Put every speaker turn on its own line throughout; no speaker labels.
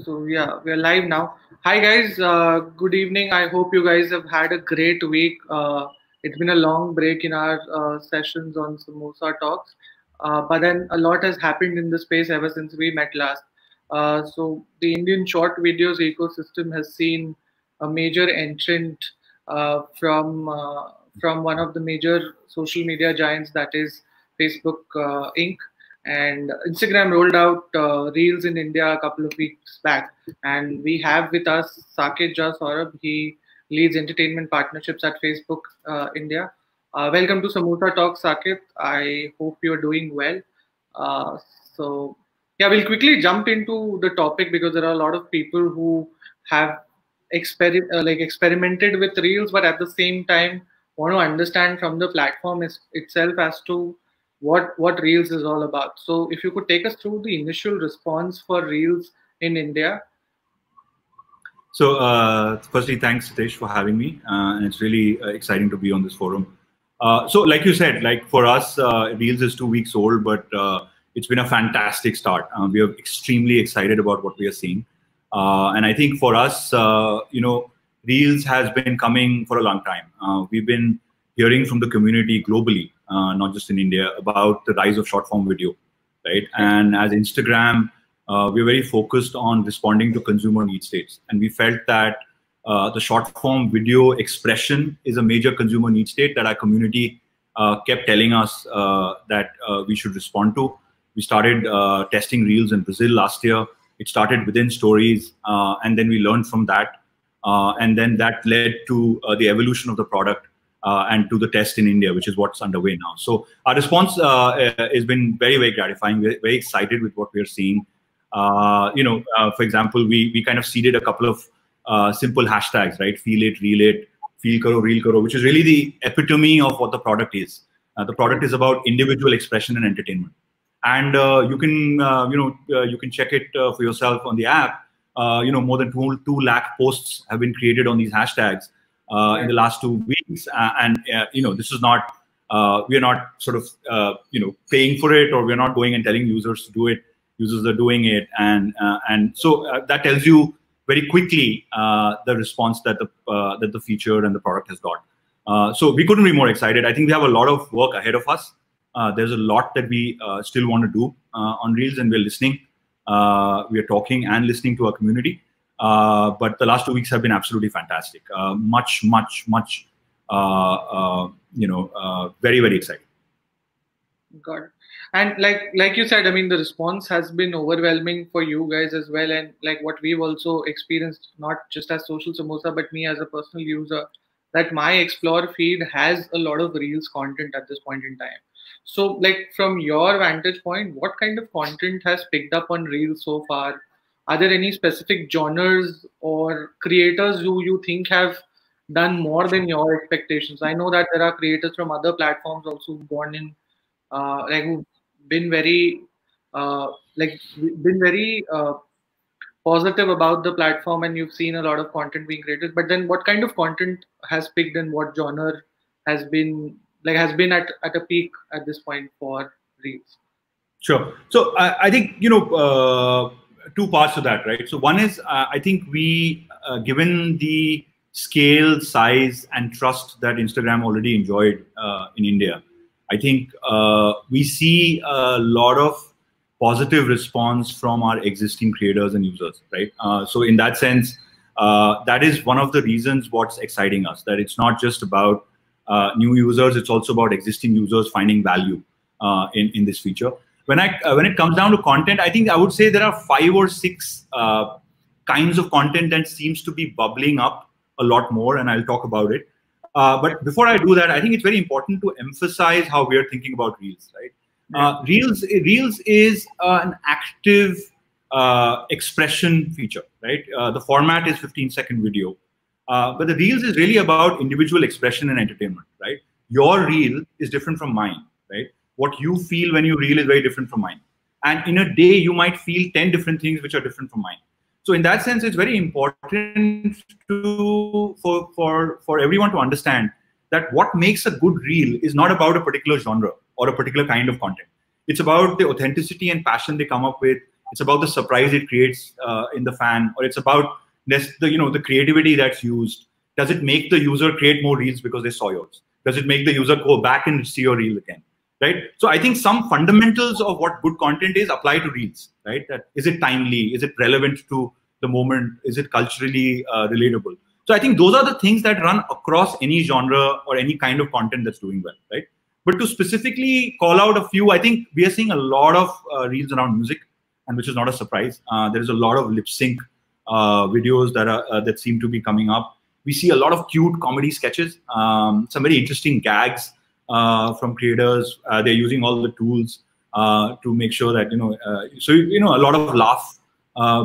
So yeah, we are live now. Hi guys, good evening. I hope you guys have had a great week. It's been a long break in our sessions on Samosa Talks, but then a lot has happened in the space ever since we met last. So the Indian short videos ecosystem has seen a major entrant from one of the major social media giants, that is Facebook Inc. And Instagram rolled out Reels in India a couple of weeks back, and we have with us Saket Jha Saurabh. He leads entertainment partnerships at Facebook India. Welcome to Samosa Talk, Saket. I hope you're doing well. Uh, so, yeah, we'll quickly jump into the topic because there are a lot of people who have experimented with Reels, but at the same time want to understand from the platform itself as to what Reels is all about. So if you could take us through the initial response for Reels in India.
So firstly, thanks Sitesh for having me, and it's really exciting to be on this forum. So like you said, like for us, Reels is 2 weeks old, but it's been a fantastic start. We are extremely excited about what we are seeing. And I think for us, Reels has been coming for a long time. We've been hearing from the community globally, not just in India, about the rise of short form video, right? And as Instagram, we're very focused on responding to consumer need states. And we felt that the short form video expression is a major consumer need state that our community kept telling us that we should respond to. We started testing Reels in Brazil last year. It started within stories, and then we learned from that. And then that led to the evolution of the product and to the test in India, which is what's underway now. So our response has been very, very gratifying. We're very excited with what we're seeing. For example, we kind of seeded a couple of simple hashtags, right? Feel it, reel it, feel karo, reel karo, which is really the epitome of what the product is. The product is about individual expression and entertainment. And you can check it for yourself on the app. More than 2 lakh posts have been created on these hashtags in the last 2 weeks. This is not, we're not sort of, paying for it, or we're not going and telling users to do it. Users are doing it. And so that tells you very quickly the response that the feature and the product has got. So we couldn't be more excited. I think we have a lot of work ahead of us. There's a lot that we still want to do on Reels, and we're listening. We are talking and listening to our community. But the last 2 weeks have been absolutely fantastic. Much, very, very exciting.
Got it. And like you said, I mean, the response has been overwhelming for you guys as well. And like what we've also experienced, not just as Social Samosa, but me as a personal user, that my Explore feed has a lot of Reels content at this point in time. So like from your vantage point, what kind of content has picked up on Reels so far? Are there any specific genres or creators who you think have done more than your expectations? I know that there are creators from other platforms also who've gone in, who've been very, positive about the platform, and you've seen a lot of content being created. But then, what kind of content has picked, and what genre has been at a peak at this point for Reels?
Sure. So I think 2 parts to that, right? So one is I think we, given the scale, size, and trust that Instagram already enjoyed in India, I think we see a lot of positive response from our existing creators and users, right? So in that sense, that is one of the reasons what's exciting us, that it's not just about new users, it's also about existing users finding value in this feature. When it comes down to content, I think I would say there are 5 or 6 kinds of content that seems to be bubbling up a lot more, and I'll talk about it. But before I do that, I think it's very important to emphasize how we are thinking about Reels, right? Reels is an active expression feature, right? The format is 15-second video, but the Reels is really about individual expression and entertainment, right? Your Reel is different from mine, right? What you feel when you Reel is very different from mine. And in a day, you might feel 10 different things which are different from mine. So in that sense, it's very important for everyone to understand that what makes a good Reel is not about a particular genre or a particular kind of content. It's about the authenticity and passion they come up with. It's about the surprise it creates in the fan, or it's about the creativity that's used. Does it make the user create more reels because they saw yours? Does it make the user go back and see your reel again? Right. So I think some fundamentals of what good content is apply to reels. Right. That is it timely? Is it relevant to the moment? Is it culturally relatable? So I think those are the things that run across any genre or any kind of content that's doing well. Right. But to specifically call out a few, I think we are seeing a lot of reels around music, and which is not a surprise. There is a lot of lip sync videos that seem to be coming up. We see a lot of cute comedy sketches, some very interesting gags from creators. They're using all the tools to make sure that a lot of laugh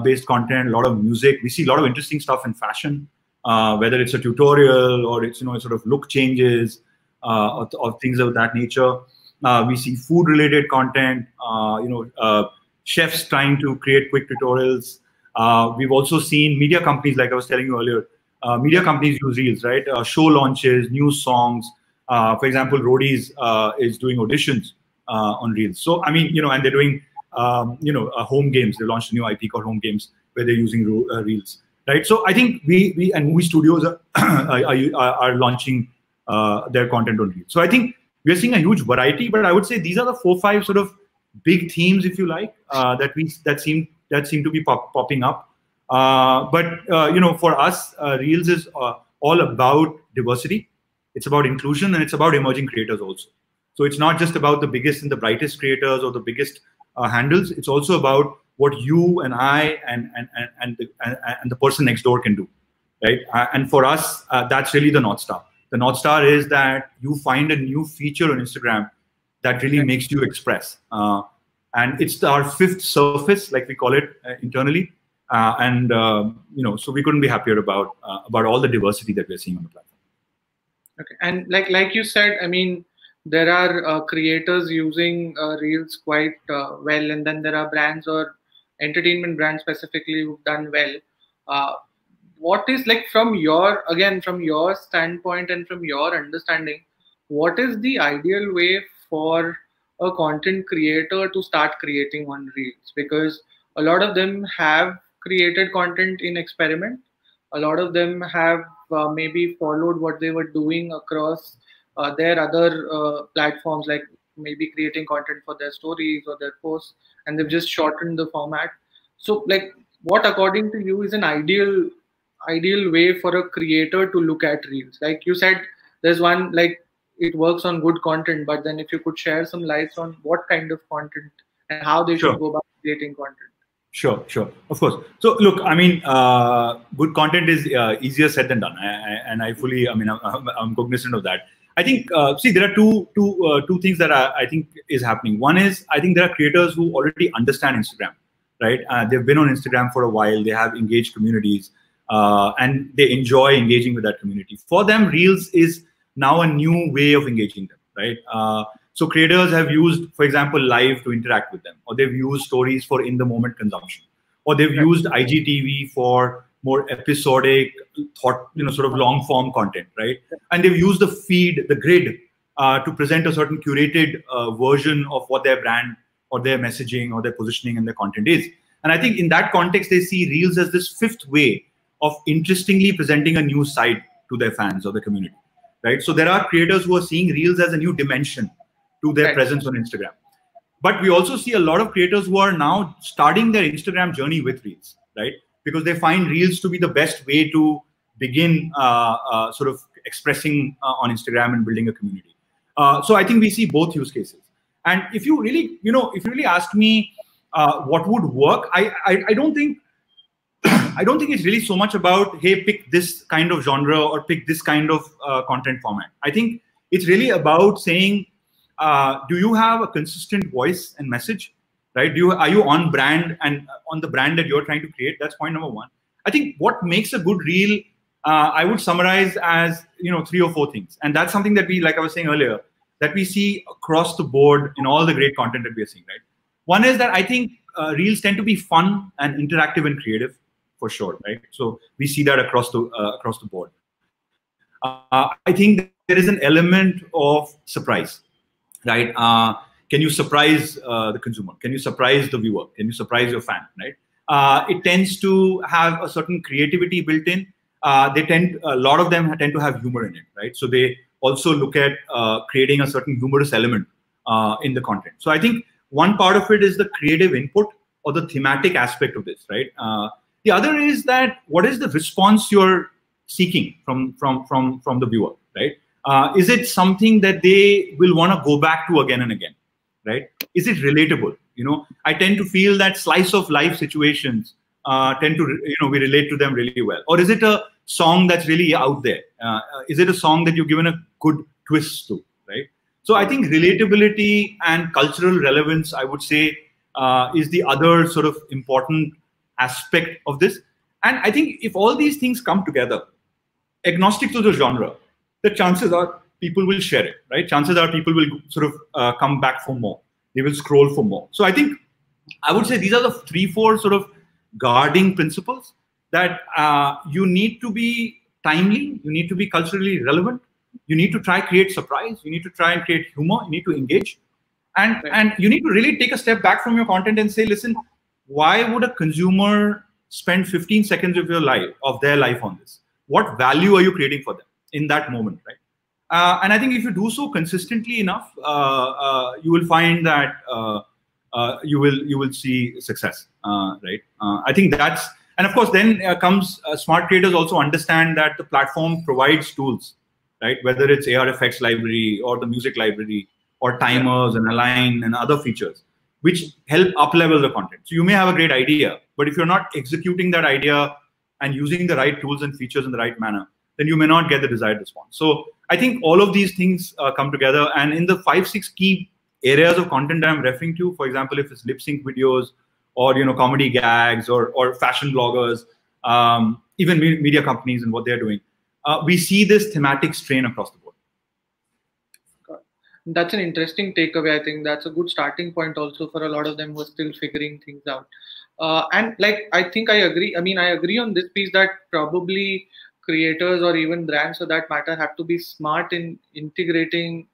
based content, a lot of music. We see a lot of interesting stuff in fashion, whether it's a tutorial or it's sort of look changes or things of that nature. We see food related content, chefs trying to create quick tutorials. We've also seen media companies, like I was telling you earlier, media companies use reels, right? Show launches, new songs. For example, Roadies is doing auditions on reels. So, I mean, and they're doing, home games. They launched a new IP called Home Games where they're using reels, right? So I think we and movie studios are launching their content on reels. So I think we're seeing a huge variety, but I would say these are the 4-5 sort of big themes, if you like, that seem to be popping up. But for us, Reels is all about diversity. It's about inclusion, and it's about emerging creators also. So it's not just about the biggest and the brightest creators or the biggest handles. It's also about what you and I and the person next door can do, right? And for us, that's really the North Star. The North Star is that you find a new feature on Instagram that really makes you express. And it's our fifth surface, like we call it internally. So we couldn't be happier about all the diversity that we're seeing on the platform.
Okay, and like you said, I mean, there are creators using Reels quite well, and then there are brands or entertainment brands specifically who've done well. What is, like, from your standpoint and from your understanding, what is the ideal way for a content creator to start creating on Reels? Because a lot of them have created content in experiment. A lot of them have maybe followed what they were doing across their other platforms, like maybe creating content for their stories or their posts, and they've just shortened the format. So, like, what according to you is an ideal way for a creator to look at Reels? Like you said, there's one, like, it works on good content, but then if you could share some lights on what kind of content and how they should go about creating content.
Sure. Of course. So look, I mean, good content is easier said than done, and I fully, I mean, I'm cognizant of that. I think, see, there are two things that I think is happening. One is, I think there are creators who already understand Instagram, right? They've been on Instagram for a while. They have engaged communities, and they enjoy engaging with that community. For them, Reels is now a new way of engaging them, right? So creators have used, for example, live to interact with them, or they've used stories for in-the-moment consumption, or they've used IGTV for more episodic, sort of long-form content, right? And they've used the feed, the grid, to present a certain curated version of what their brand or their messaging or their positioning and their content is. And I think in that context, they see Reels as this fifth way of interestingly presenting a new side to their fans or the community, right? So there are creators who are seeing Reels as a new dimension to their presence on Instagram. But we also see a lot of creators who are now starting their Instagram journey with Reels, right? Because they find Reels to be the best way to begin sort of expressing on Instagram and building a community. So I think we see both use cases. And if you really, ask me what would work, I don't think it's really so much about, hey, pick this kind of genre or pick this kind of content format. I think it's really about saying, do you have a consistent voice and message, right? Are you on brand and on the brand that you're trying to create? That's point number one. I think what makes a good reel, I would summarize as 3 or 4 things, and that's something that we, like I was saying earlier, that we see across the board in all the great content that we are seeing, right? One is that I think reels tend to be fun and interactive and creative, for sure, right? So we see that across the board. I think there is an element of surprise, right? can you surprise the consumer? Can you surprise the viewer? Can you surprise your fan? Right? It tends to have a certain creativity built in. A lot of them tend to have humor in it, right? So they also look at creating a certain humorous element in the content. So I think one part of it is the creative input or the thematic aspect of this, right? The other is that what is the response you're seeking from the viewer, right? Is it something that they will want to go back to again and again, right? Is it relatable? I tend to feel that slice of life situations tend to, we relate to them really well. Or is it a song that's really out there? Is it a song that you've given a good twist to, right? So I think relatability and cultural relevance, I would say, is the other sort of important aspect of this. And I think if all these things come together, agnostic to the genre, the chances are people will share it, right? Chances are people will sort of come back for more. They will scroll for more. So I think I would say these are the 3-4 sort of guarding principles that you need to be timely, you need to be culturally relevant, you need to try create surprise, you need to try and create humor, you need to engage, and you need to really take a step back from your content and say, listen, why would a consumer spend 15 seconds of their life on this? What value are you creating for them in that moment, right? And I think if you do so consistently enough, you will find that you will see success, right? I think that's, and of course then comes smart creators also understand that the platform provides tools, right? Whether it's AR effects library or the music library or timers and align and other features, which help up level the content. So you may have a great idea, but if you're not executing that idea and using the right tools and features in the right manner, then you may not get the desired response. So I think all of these things come together. And in the 5-6 key areas of content that I'm referring to, for example, if it's lip sync videos or comedy gags or fashion bloggers, even media companies and what they're doing, we see this thematic strain across the board.
That's an interesting takeaway. I think that's a good starting point also for a lot of them who are still figuring things out. And I think I agree. I mean, I agree on this piece that probably creators or even brands for that matter have to be smart in integrating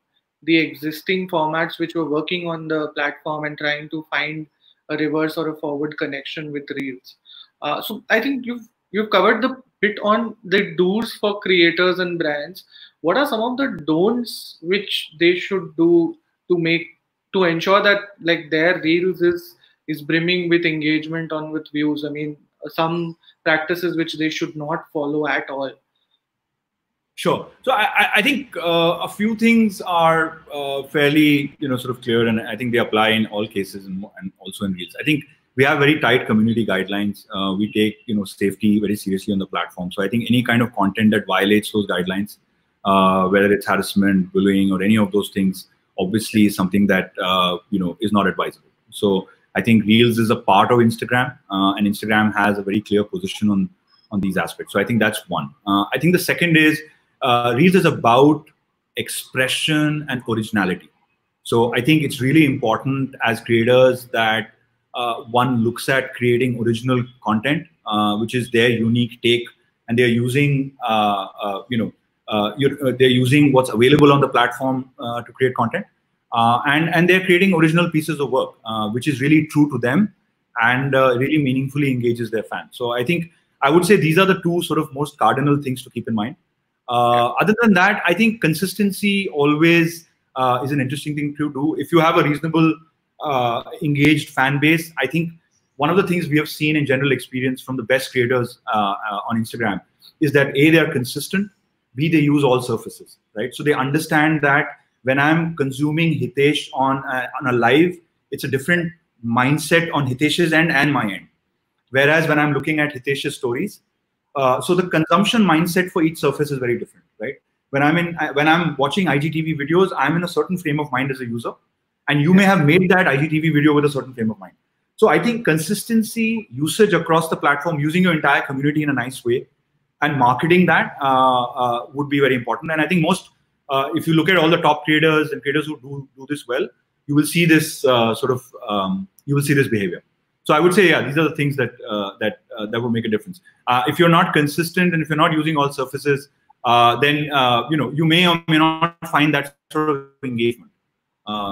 the existing formats which were working on the platform and trying to find a reverse or a forward connection with reels. So I think you've covered the bit on the do's for creators and brands. What are some of the don'ts which they should do to ensure that their reels is brimming with engagement on with views? I mean, some practices which they should not follow at all.
Sure. So I think a few things are fairly sort of clear, and I think they apply in all cases and also in reels. I think we have very tight community guidelines. We take safety very seriously on the platform. So I think any kind of content that violates those guidelines, whether it's harassment, bullying, or any of those things, obviously is something that is not advisable. So I think reels is a part of Instagram, and Instagram has a very clear position on these aspects. So I think that's one. I think the second is reels is about expression and originality. So I think it's really important as creators that one looks at creating original content, which is their unique take, and they're using they're using what's available on the platform to create content, and they're creating original pieces of work, which is really true to them and really meaningfully engages their fans. So I think I would say these are the two sort of most cardinal things to keep in mind. Other than that, I think consistency always is an interesting thing to do. If you have a reasonable engaged fan base, I think one of the things we have seen in general experience from the best creators on Instagram is that A, they are consistent, B, they use all surfaces, right? So they understand that when I'm consuming Hitesh on a live, it's a different mindset on Hitesh's end and my end. Whereas when I'm looking at Hitesh's stories, so the consumption mindset for each surface is very different, right? When I'm watching IGTV videos, I'm in a certain frame of mind as a user, and you may have made that IGTV video with a certain frame of mind. So I think consistency, usage across the platform, using your entire community in a nice way, and marketing that would be very important. And I think most, if you look at all the top creators and creators who do this well, you will see this you will see this behavior. So I would say, yeah, these are the things that that will make a difference. If you're not consistent and if you're not using all surfaces, then you may or may not find that sort of engagement.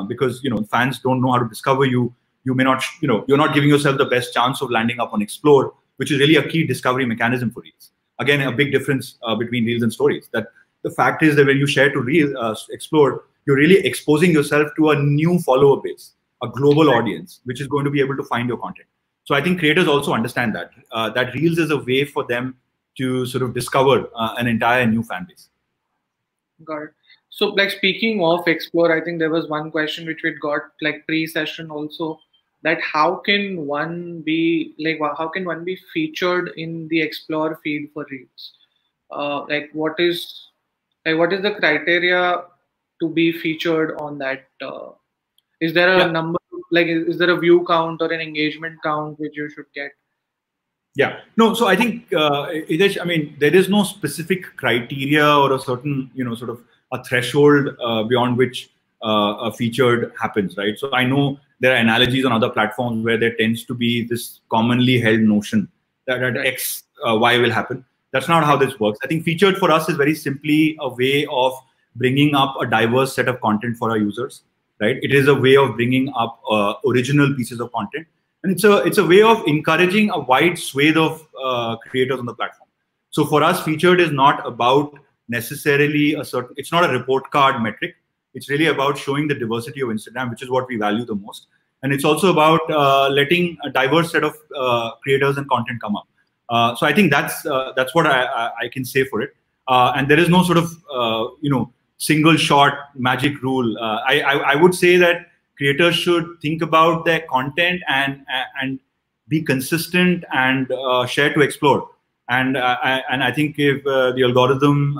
because fans don't know how to discover you. You may not, you're not giving yourself the best chance of landing up on Explore, which is really a key discovery mechanism for Reels. Again, a big difference between Reels and Stories. That the fact is that when you share to Explore, you're really exposing yourself to a new follower base, a global audience, which is going to be able to find your content. So I think creators also understand that that Reels is a way for them to sort of discover an entire new fan base.
Got it. So, like speaking of Explore, I think there was one question which we got like pre-session also, that how can one be how can one be featured in the Explore feed for Reels? What is the criteria to be featured on that? Is there a
Yeah.
number, like is there a view count or an engagement count which you should get?
Yeah. No, so I think, Idesh, I mean, there is no specific criteria or a certain, sort of a threshold beyond which a featured happens, right? So I know there are analogies on other platforms where there tends to be this commonly held notion that at
Right.
X, Y will happen. That's not how this works. I think featured for us is very simply a way of bringing up a diverse set of content for our users, right? It is a way of bringing up original pieces of content. And it's a way of encouraging a wide swathe of creators on the platform. So for us, featured is not about necessarily it's not a report card metric. It's really about showing the diversity of Instagram, which is what we value the most. And it's also about letting a diverse set of creators and content come up. So I think that's what I can say for it. And there is no sort of single shot magic rule. I would say that creators should think about their content and be consistent and share to Explore. And I think if the algorithm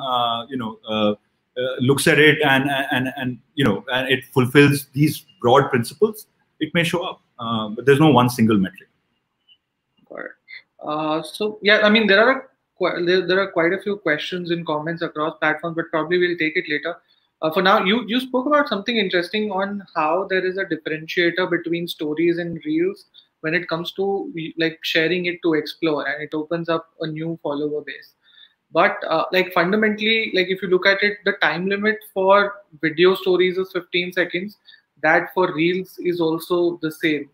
looks at it and it fulfills these broad principles, it may show up. But there's no one single metric.
Got it. So yeah, I mean there are quite a few questions in comments across platforms, but probably we'll take it later. For now, you spoke about something interesting on how there is a differentiator between stories and reels when it comes to like sharing it to Explore, and it opens up a new follower base. But like fundamentally, like if you look at it, the time limit for video stories is 15 seconds. That for reels is also the same,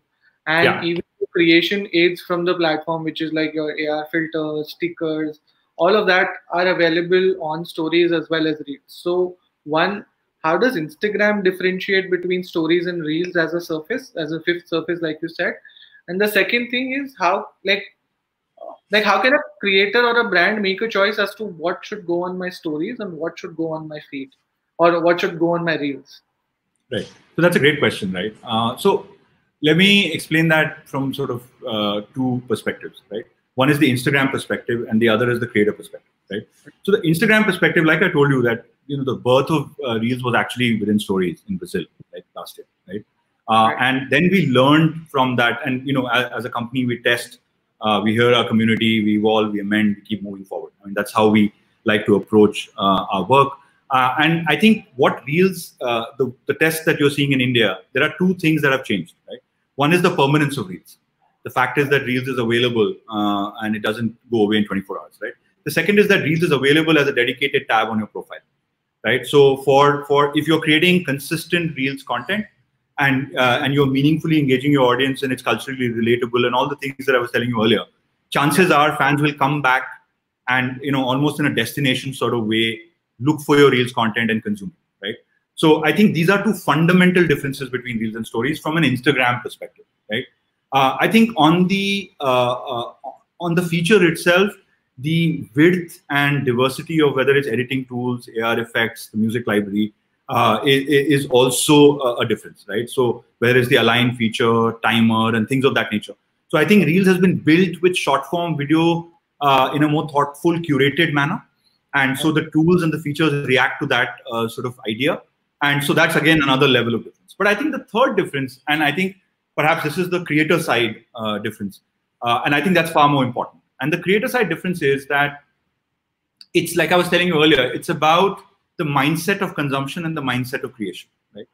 and
Yeah.
even the creation aids from the platform, which is like your AR filters, stickers, all of that are available on stories as well as reels. So one, how does Instagram differentiate between stories and reels as a surface, as a fifth surface, like you said? And the second thing is how how can a creator or a brand make a choice as to what should go on my stories and what should go on my feed, or what should go on my reels?
Right. So that's a great question, right? So let me explain that from sort of two perspectives, right? One is the Instagram perspective, and the other is the creator perspective, right? So the Instagram perspective, like I told you, that the birth of Reels was actually within Stories in Brazil, like last year, right?
Right.
And then we learned from that, and as a company, we test, we hear our community, we evolve, we amend, we keep moving forward. I mean, that's how we like to approach our work. And I think what Reels, the test that you're seeing in India, there are two things that have changed, right? One is the permanence of Reels. The fact is that Reels is available and it doesn't go away in 24 hours, right? The second is that Reels is available as a dedicated tab on your profile, right? So for if you're creating consistent Reels content and you're meaningfully engaging your audience and it's culturally relatable and all the things that I was telling you earlier, chances are fans will come back and almost in a destination sort of way look for your Reels content and consume it, right? So I think these are two fundamental differences between Reels and Stories from an Instagram perspective, right? I think on the feature itself, the width and diversity of whether it's editing tools, AR effects, the music library is also a difference, right? So whether it's the align feature, timer, and things of that nature. So I think Reels has been built with short form video in a more thoughtful, curated manner. And so the tools and the features react to that sort of idea. And so that's, again, another level of difference. But I think the third difference, and I think perhaps this is the creator side difference, and I think that's far more important. And the creator side difference is that it's like I was telling you earlier, it's about the mindset of consumption and the mindset of creation, right?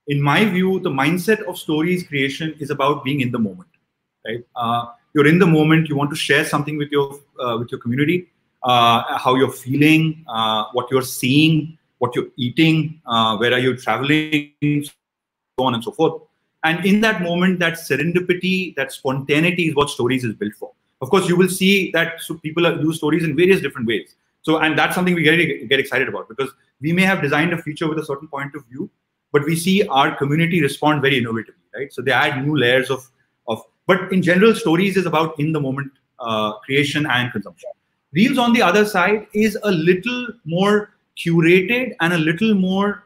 In my view, the mindset of stories creation is about being in the moment, right? You're in the moment, you want to share something with your community, how you're feeling, what you're seeing, what you're eating, where are you traveling. so on and so forth. And in that moment, that serendipity, that spontaneity is what stories is built for. Of course, you will see that people use stories in various different ways. So, and that's something we get excited about, because we may have designed a feature with a certain point of view, but we see our community respond very innovatively, right? So they add new layers of but in general, stories is about in the moment creation and consumption. Reels, on the other side, is a little more curated and a little more,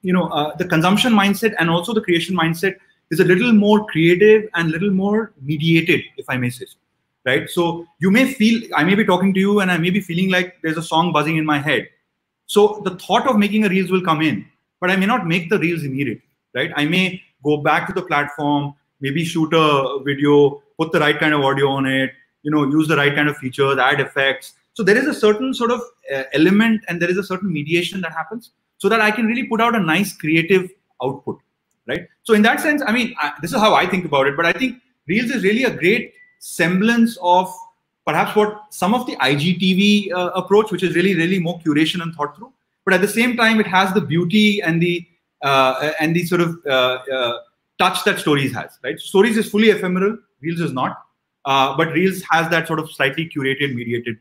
the consumption mindset and also the creation mindset is a little more creative and a little more mediated, if I may say so, right? So you may feel, I may be talking to you and I may be feeling like there's a song buzzing in my head. So the thought of making a reels will come in, but I may not make the reels immediately, right? I may go back to the platform, maybe shoot a video, put the right kind of audio on it, use the right kind of features, add effects. So there is a certain sort of element and there is a certain mediation that happens so that I can really put out a nice creative output, right? So in that sense, I mean, this is how I think about it, but I think Reels is really a great semblance of perhaps what some of the IGTV approach, which is really, really more curation and thought through. But at the same time, it has the beauty and the sort of touch that Stories has, right? Stories is fully ephemeral, Reels is not. But Reels has that sort of slightly curated, mediated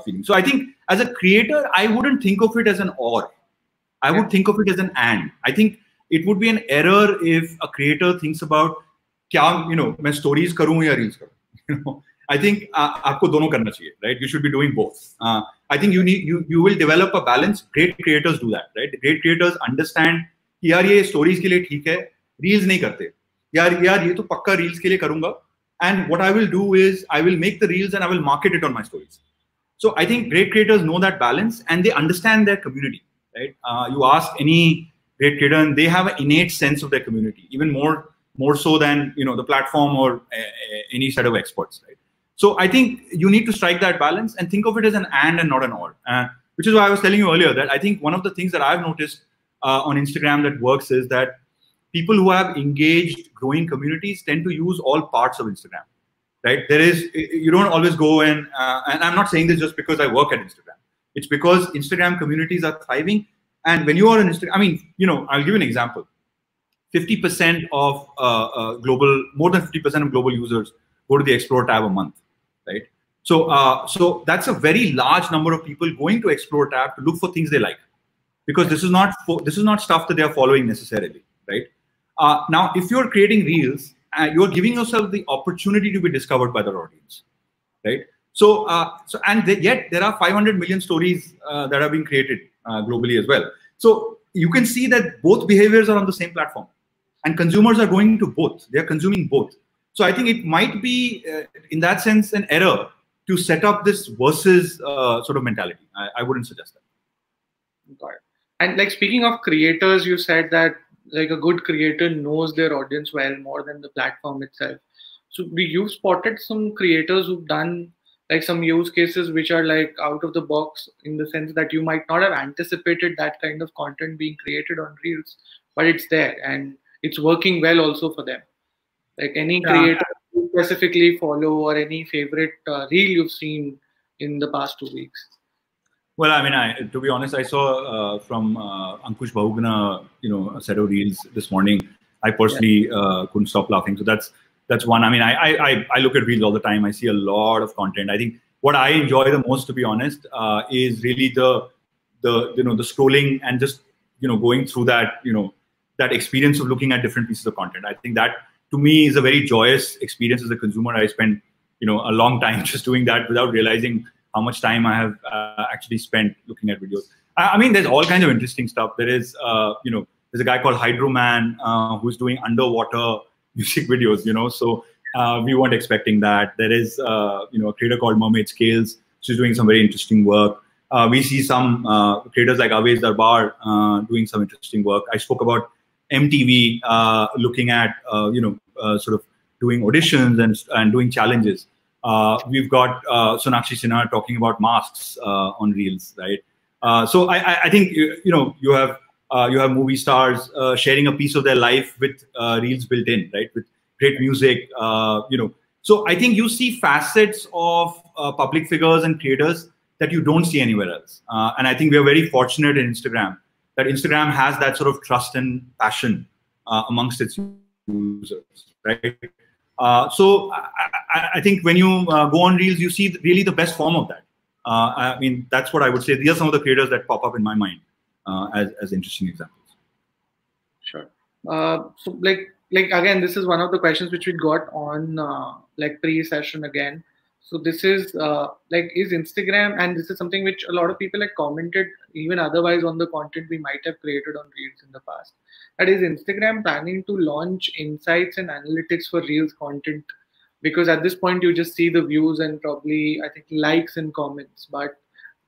feeling. So I think as a creator, I wouldn't think of it as an or. I would think of it as an and. I think it would be an error if a creator thinks about, मैं stories करूँ या reels करूँ. I think आपको दोनों करना चाहिए, right? You should be doing both. I think you will develop a balance. Great creators do that, right? Great creators understand कि यार ये stories के लिए ठीक है, reels नहीं करते. यार ये तो पक्का reels के लिए करूँगा. And what I will do is I will make the reels and I will market it on my stories. So I think great creators know that balance and they understand their community, right? You ask any great creator and they have an innate sense of their community, even more so than the platform or any set of experts, right? So I think you need to strike that balance and think of it as an and not an or. Which is why I was telling you earlier that I think one of the things that I've noticed on Instagram that works is that people who have engaged, growing communities tend to use all parts of Instagram, right? You don't always go and I'm not saying this just because I work at Instagram. It's because Instagram communities are thriving. And when you are on Instagram, I mean, I'll give you an example. 50% of more than 50% of global users go to the Explore tab a month, right? So that's a very large number of people going to Explore tab to look for things they like, because this is not stuff that they are following necessarily, right? Now, if you're creating reels, you're giving yourself the opportunity to be discovered by the audience, right? Yet there are 500 million stories that are being created globally as well. So you can see that both behaviors are on the same platform, and consumers are going to both. They are consuming both. So I think it might be, in that sense, an error to set up this versus sort of mentality. I wouldn't suggest that.
Got it. And like speaking of creators, you said that like a good creator knows their audience well more than the platform itself. So you've spotted some creators who've done like some use cases which are like out of the box, in the sense that you might not have anticipated that kind of content being created on Reels, but it's there and it's working well also for them. Like any creator you specifically follow or any favorite reel you've seen in the past 2 weeks?
Well, I mean, to be honest, I saw from Ankush Bahuguna, a set of reels this morning. I personally couldn't stop laughing. So that's one. I mean, I look at reels all the time. I see a lot of content. I think what I enjoy the most, to be honest, is really the scrolling and just going through that that experience of looking at different pieces of content. I think that to me is a very joyous experience as a consumer. I spend a long time just doing that without realizing how much time I have actually spent looking at videos. I mean, there's all kinds of interesting stuff. There is, there's a guy called Hydroman who's doing underwater music videos, So we weren't expecting that. There is, a creator called Mermaid Scales. She's doing some very interesting work. We see some creators like Avesh Darbar doing some interesting work. I spoke about MTV looking at, sort of doing auditions and doing challenges. We've got Sonakshi Sinha talking about masks on Reels, right? So I think you have movie stars sharing a piece of their life with Reels built in, right? With great music, So I think you see facets of public figures and creators that you don't see anywhere else. And I think we are very fortunate in Instagram that Instagram has that sort of trust and passion amongst its users, right? So I think when you go on Reels, you see really the best form of that. I mean, that's what I would say. These are some of the creators that pop up in my mind as interesting examples.
Sure. So like again, this is one of the questions which we got on like pre-session again. So this is like, is Instagram, and this is something which a lot of people like commented even otherwise on the content we might have created on Reels in the past. That is Instagram planning to launch insights and analytics for Reels content, because at this point you just see the views and probably I think likes and comments, but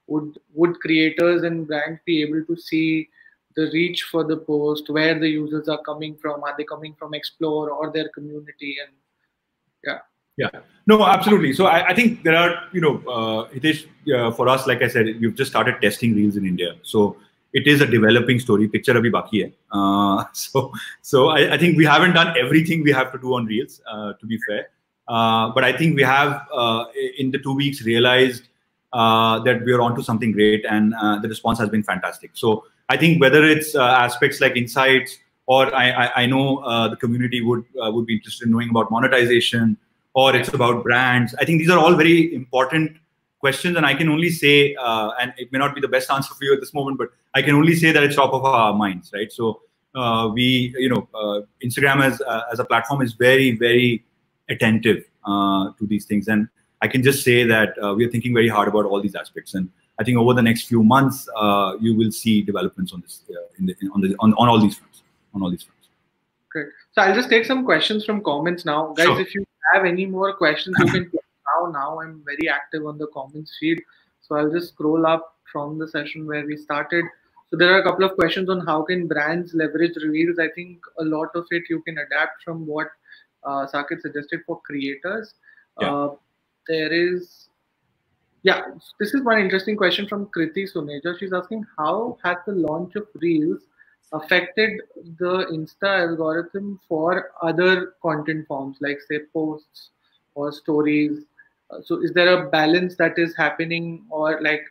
would creators and brands be able to see the reach for the post, where the users are coming from? Are they coming from Explore or their community? And yeah.
Yeah, no, absolutely. So I think there are, Hitesh, for us, like I said, we've just started testing Reels in India. So it is a developing story. Picture abhi baki hai. So I think we haven't done everything we have to do on Reels, to be fair. But I think we have, in the 2 weeks, realized that we are onto something great, and the response has been fantastic. So I think whether it's aspects like insights, or I know the community would be interested in knowing about monetization, or it's about brands. I think these are all very important questions, and I can only say, and it may not be the best answer for you at this moment, but I can only say that it's top of our minds, right? So Instagram as a platform is very, very attentive to these things, and I can just say that we are thinking very hard about all these aspects, and I think over the next few months you will see developments on this on all these fronts.
Great. So I'll just take some questions from comments now, guys.
Sure.
If you have any more questions, you can put now. I'm very active on the comments feed, so I'll just scroll up from the session where we started. So there are a couple of questions on how can brands leverage Reels. I think a lot of it you can adapt from what Saket suggested for creators.
Yeah.
There is, this is one interesting question from Kriti Suneja. She's asking, how has the launch of Reels affected the Insta algorithm for other content forms, like say posts or stories? So is there a balance that is happening, or like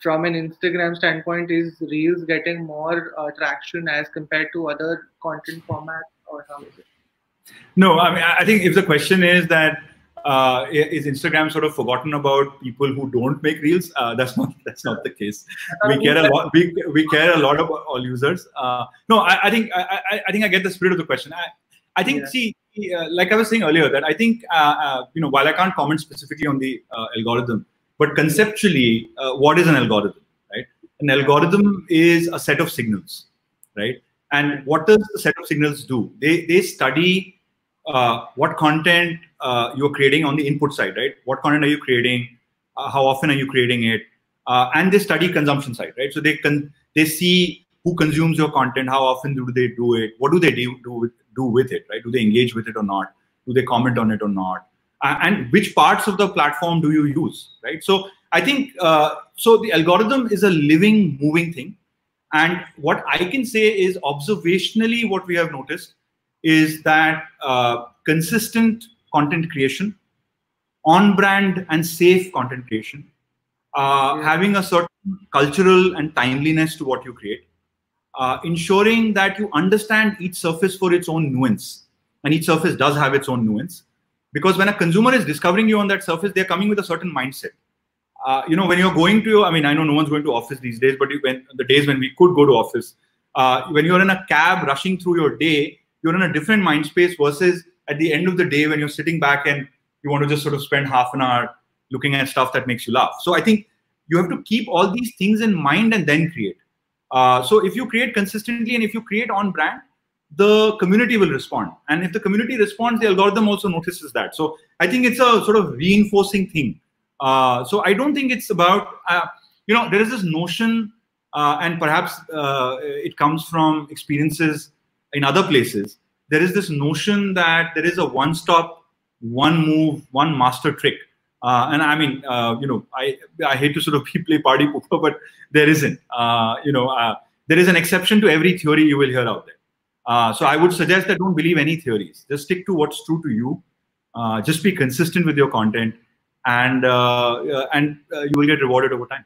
from an Instagram standpoint, is Reels getting more traction as compared to other content formats, or how is it?
No, I mean, I think if the question is that is Instagram sort of forgotten about people who don't make Reels, that's not the case. We care a lot. We care a lot about all users. No, I think I get the spirit of the question. I think, see, like I was saying earlier, that I think while I can't comment specifically on the algorithm, but conceptually, what is an algorithm, right? An algorithm is a set of signals, right? And what does the set of signals do? They study what content you're creating on the input side, right? What content are you creating? How often are you creating it? And they study consumption side, right? So they see who consumes your content, how often do they do it, what do they do with it, right? Do they engage with it or not? Do they comment on it or not? And which parts of the platform do you use, right? So I think so the algorithm is a living, moving thing. And what I can say is, observationally, what we have noticed is that consistent content creation, on-brand and safe content creation, having a certain cultural and timeliness to what you create, ensuring that you understand each surface for its own nuance, and each surface does have its own nuance, because when a consumer is discovering you on that surface, they're coming with a certain mindset. When you're going to, I mean, I know no one's going to office these days, but when the days when we could go to office, when you're in a cab rushing through your day, you're in a different mind space versus at the end of the day when you're sitting back and you want to just sort of spend half an hour looking at stuff that makes you laugh. So I think you have to keep all these things in mind and then create. So if you create consistently and if you create on brand, the community will respond. And if the community responds, the algorithm also notices that. So I think it's a sort of reinforcing thing. So I don't think it's about, there is this notion, and perhaps it comes from experiences in other places. There is this notion that there is a one-stop, one move, one master trick. And I mean, I hate to sort of play party pooper, but there isn't. There is an exception to every theory you will hear out there. So I would suggest that don't believe any theories. Just stick to what's true to you. Just be consistent with your content, and you will get rewarded over time.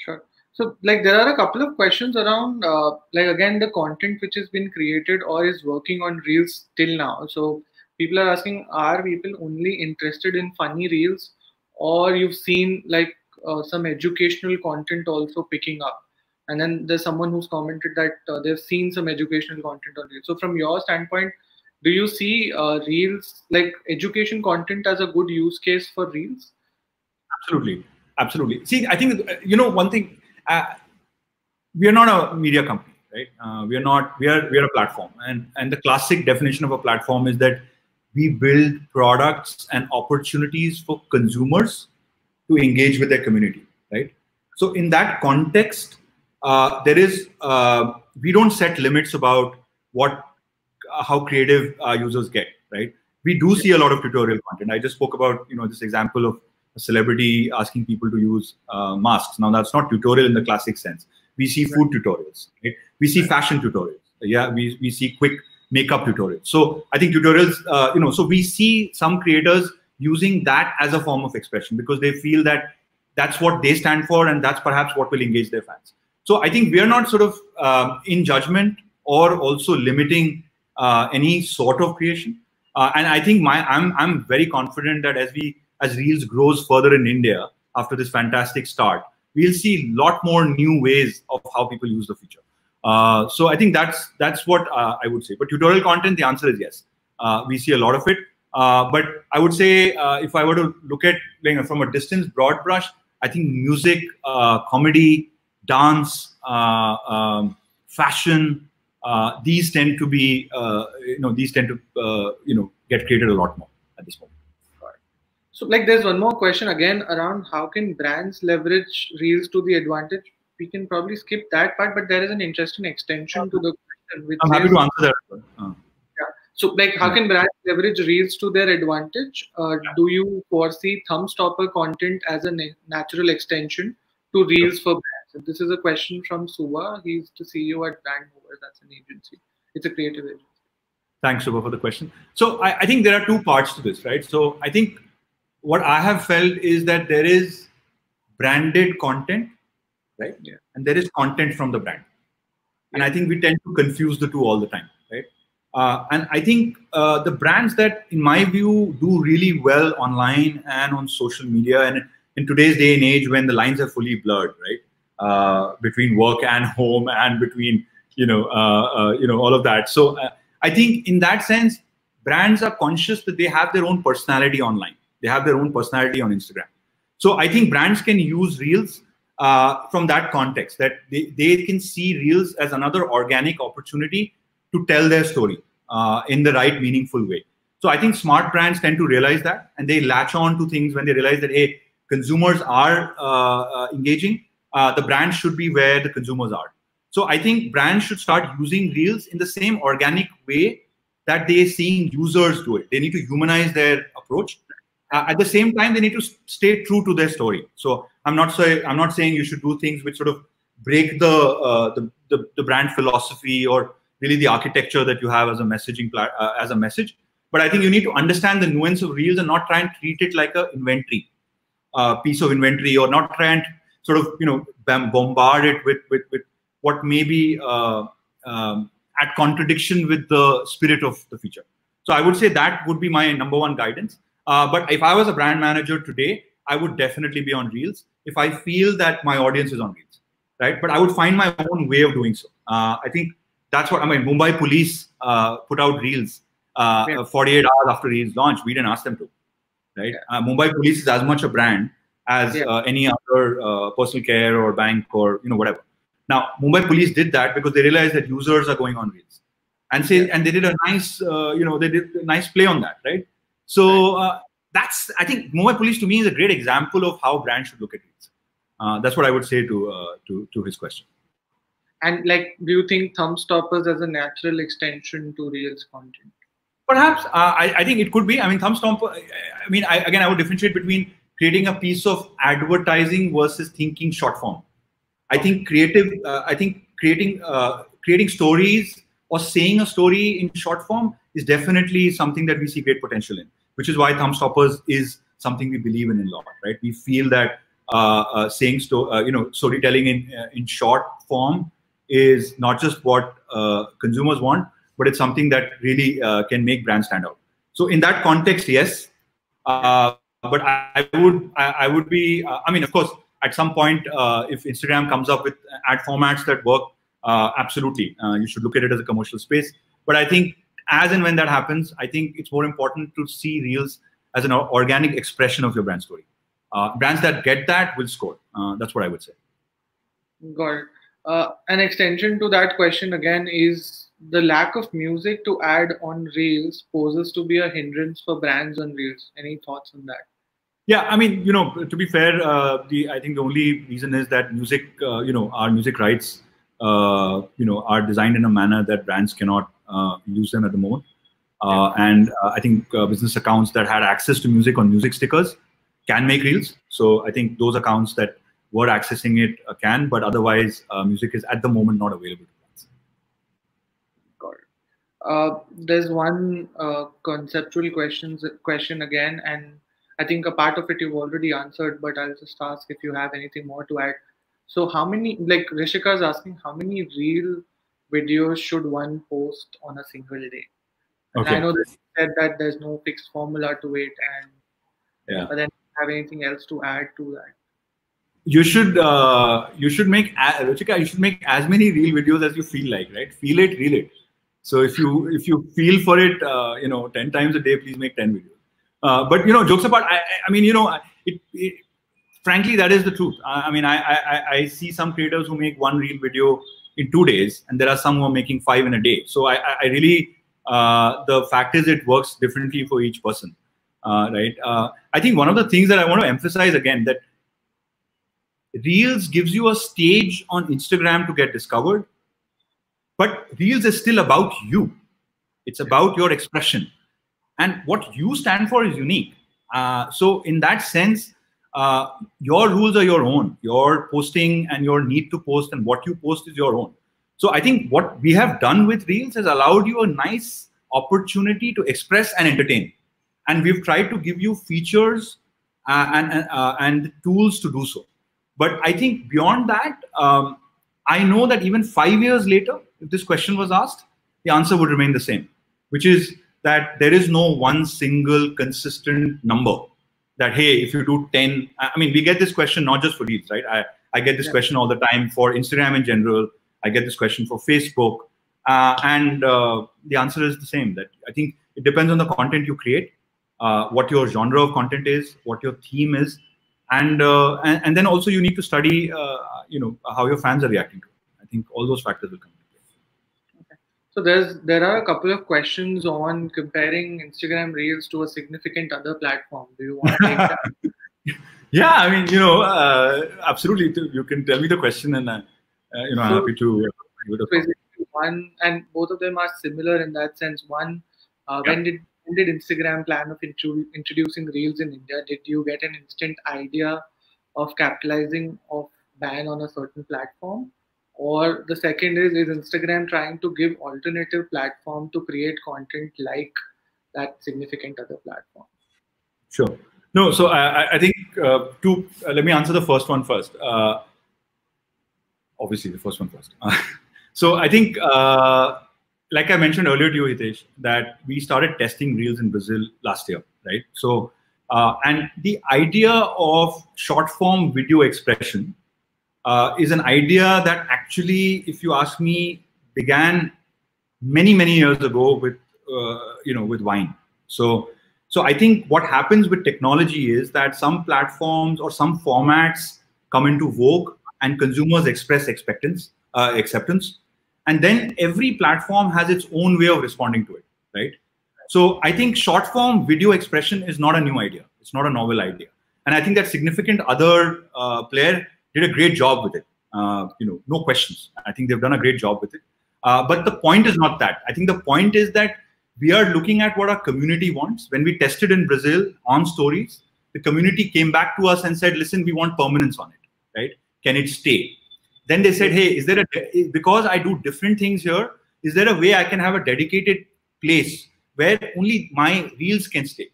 Sure. So, like, there are a couple of questions around, like, again, the content which has been created or is working on Reels till now. So, people are asking, are people only interested in funny Reels, or you've seen like some educational content also picking up? And then there's someone who's commented that they've seen some educational content on Reels. So, from your standpoint, do you see Reels, like education content, as a good use case for Reels?
Absolutely, absolutely. See, I think one thing. We are not a media company, right? We are not. We are a platform, and the classic definition of a platform is that we build products and opportunities for consumers to engage with their community, right? So in that context, there is we don't set limits about what how creative users get, right? We do see a lot of tutorial content. I just spoke about this example of a celebrity asking people to use masks. Now that's not tutorial in the classic sense. We see food tutorials, right? We see fashion tutorials. Yeah, we see quick makeup tutorials. So I think tutorials, so we see some creators using that as a form of expression because they feel that that's what they stand for and that's perhaps what will engage their fans. So I think we are not sort of in judgment or also limiting any sort of creation. And I think I'm very confident that as Reels grows further in India after this fantastic start, we'll see a lot more new ways of how people use the feature. So I think that's what I would say. But tutorial content, the answer is yes. We see a lot of it. But I would say if I were to look at from a distance, broad brush, I think music, comedy, dance, fashion, these tend to be, get created a lot more at this point.
So, like, there's one more question again around how can brands leverage Reels to the advantage. We can probably skip that part, but there is an interesting extension to the question, which
I'm happy
says,
to answer that.
yeah. So, like, how can brands leverage Reels to their advantage? Do you foresee thumb stopper content as a natural extension to Reels for brands? And this is a question from Suva. He's the CEO at Brand Movers. That's an agency. It's a creative agency.
Thanks, Subha, for the question. So I think there are two parts to this, right? So I think what I have felt is that there is branded content, right?
Yeah.
And there is content from the brand. And I think we tend to confuse the two all the time, right? And I think the brands that, in my view, do really well online and on social media, and in today's day and age when the lines are fully blurred, right, between work and home, and between all of that. So I think in that sense, brands are conscious that they have their own personality online. They have their own personality on Instagram. So I think brands can use Reels from that context, that they can see Reels as another organic opportunity to tell their story in the right, meaningful way. So I think smart brands tend to realize that, and they latch on to things when they realize that, hey, consumers are engaging. The brand should be where the consumers are. So I think brands should start using Reels in the same organic way that they're seeing users do it. They need to humanize their approach. At the same time, they need to stay true to their story. So I'm not saying you should do things which sort of break the brand philosophy or really the architecture that you have as a messaging as a message. But I think you need to understand the nuance of Reels and not try and treat it like a inventory piece of inventory, or not try and sort of bombard it with what may be at contradiction with the spirit of the feature. So I would say that would be my number one guidance. But if I was a brand manager today, I would definitely be on Reels if I feel that my audience is on Reels, right? But I would find my own way of doing so. I think that's what I mean. Mumbai Police put out Reels 48 hours after Reels launch. We didn't ask them to, right? Mumbai Police is as much a brand as any other personal care or bank or whatever. Now, Mumbai Police did that because they realized that users are going on Reels, and they did a nice they did a nice play on that, right? So I think Mumbai Police to me is a great example of how brands should look at Reels. That's what I would say to his question.
And like, do you think thumb stoppers as a natural extension to Reels content?
Perhaps I think it could be. I mean, thumb stopper. I mean, I would differentiate between creating a piece of advertising versus thinking short form. I think creating stories or saying a story in short form is definitely something that we see great potential in, which is why thumb stoppers is something we believe in a lot, right? We feel that storytelling in short form is not just what consumers want, but it's something that really can make brands stand out. So in that context, yes. But I would be. I mean, of course, at some point, if Instagram comes up with ad formats that work, absolutely, you should look at it as a commercial space. But I think as and when that happens, I think it's more important to see Reels as an organic expression of your brand story. Brands that get that will score. That's what I would say.
Got it. An extension to that question again is the lack of music to add on Reels poses to be a hindrance for brands on Reels. Any thoughts on that?
Yeah, I mean, to be fair, I think the only reason is that music, our music rights, are designed in a manner that brands cannot use them at the moment. And I think business accounts that had access to music on music stickers can make Reels. So I think those accounts that were accessing it can, but otherwise, music is at the moment not available to brands.
Got it. There's one conceptual question again, and I think a part of it you've already answered, but I'll just ask if you have anything more to add. So how many, like Rishika is asking, how many Reel videos should one post on a single day? And I
Okay.
know that you said that there's no fixed formula to it, and
Yeah.
but then have anything else to add to that?
You should make, Ruchika, you should make as many Reel videos as you feel like, right? Feel it, reel it. So if you feel for it, 10 times a day, please make 10 videos. But jokes apart, I mean, frankly, that is the truth. I mean, I see some creators who make one Reel video in 2 days, and there are some who are making 5 in a day. So I really, the fact is it works differently for each person, right? I think one of the things that I want to emphasize again, that Reels gives you a stage on Instagram to get discovered, but Reels is still about you. It's about your expression. And what you stand for is unique. So in that sense, your rules are your own. Your posting and your need to post and what you post is your own. So I think what we have done with Reels has allowed you a nice opportunity to express and entertain. And we've tried to give you features and tools to do so. But I think beyond that, I know that even 5 years later, if this question was asked, the answer would remain the same, which is that there is no one single consistent number that, hey, if you do 10, I mean, we get this question not just for Reels, right? I get this question all the time for Instagram in general. I get this question for Facebook. And the answer is the same, that I think it depends on the content you create, what your genre of content is, what your theme is. And then also you need to study, how your fans are reacting to it. I think all those factors will come.
So there are a couple of questions on comparing Instagram Reels to a significant other platform. Do you want to take that?
Yeah, I mean, absolutely. You can tell me the question, and I'm happy to give it a thought.
One, and both of them are similar in that sense. One, when did Instagram plan of introducing Reels in India? Did you get an instant idea of capitalizing of ban on a certain platform? Or the second is Instagram trying to give alternative platform to create content like that significant other platform?
Sure. No, so I think let me answer the first one first. Obviously, the first one first. So I think, like I mentioned earlier to you, Hitesh, that we started testing Reels in Brazil last year, right? So, and the idea of short form video expression is an idea that actually, if you ask me, began many, many years ago with, with Vine. So I think what happens with technology is that some platforms or some formats come into vogue and consumers express acceptance. And then every platform has its own way of responding to it, right? So I think short form video expression is not a new idea. It's not a novel idea. And I think that significant other player did a great job with it. No questions. I think they've done a great job with it. But the point is not that. I think the point is that we are looking at what our community wants. When we tested in Brazil on stories, the community came back to us and said, listen, we want permanence on it, right? Can it stay? Then they said, hey, because I do different things here, is there a way I can have a dedicated place where only my Reels can stay?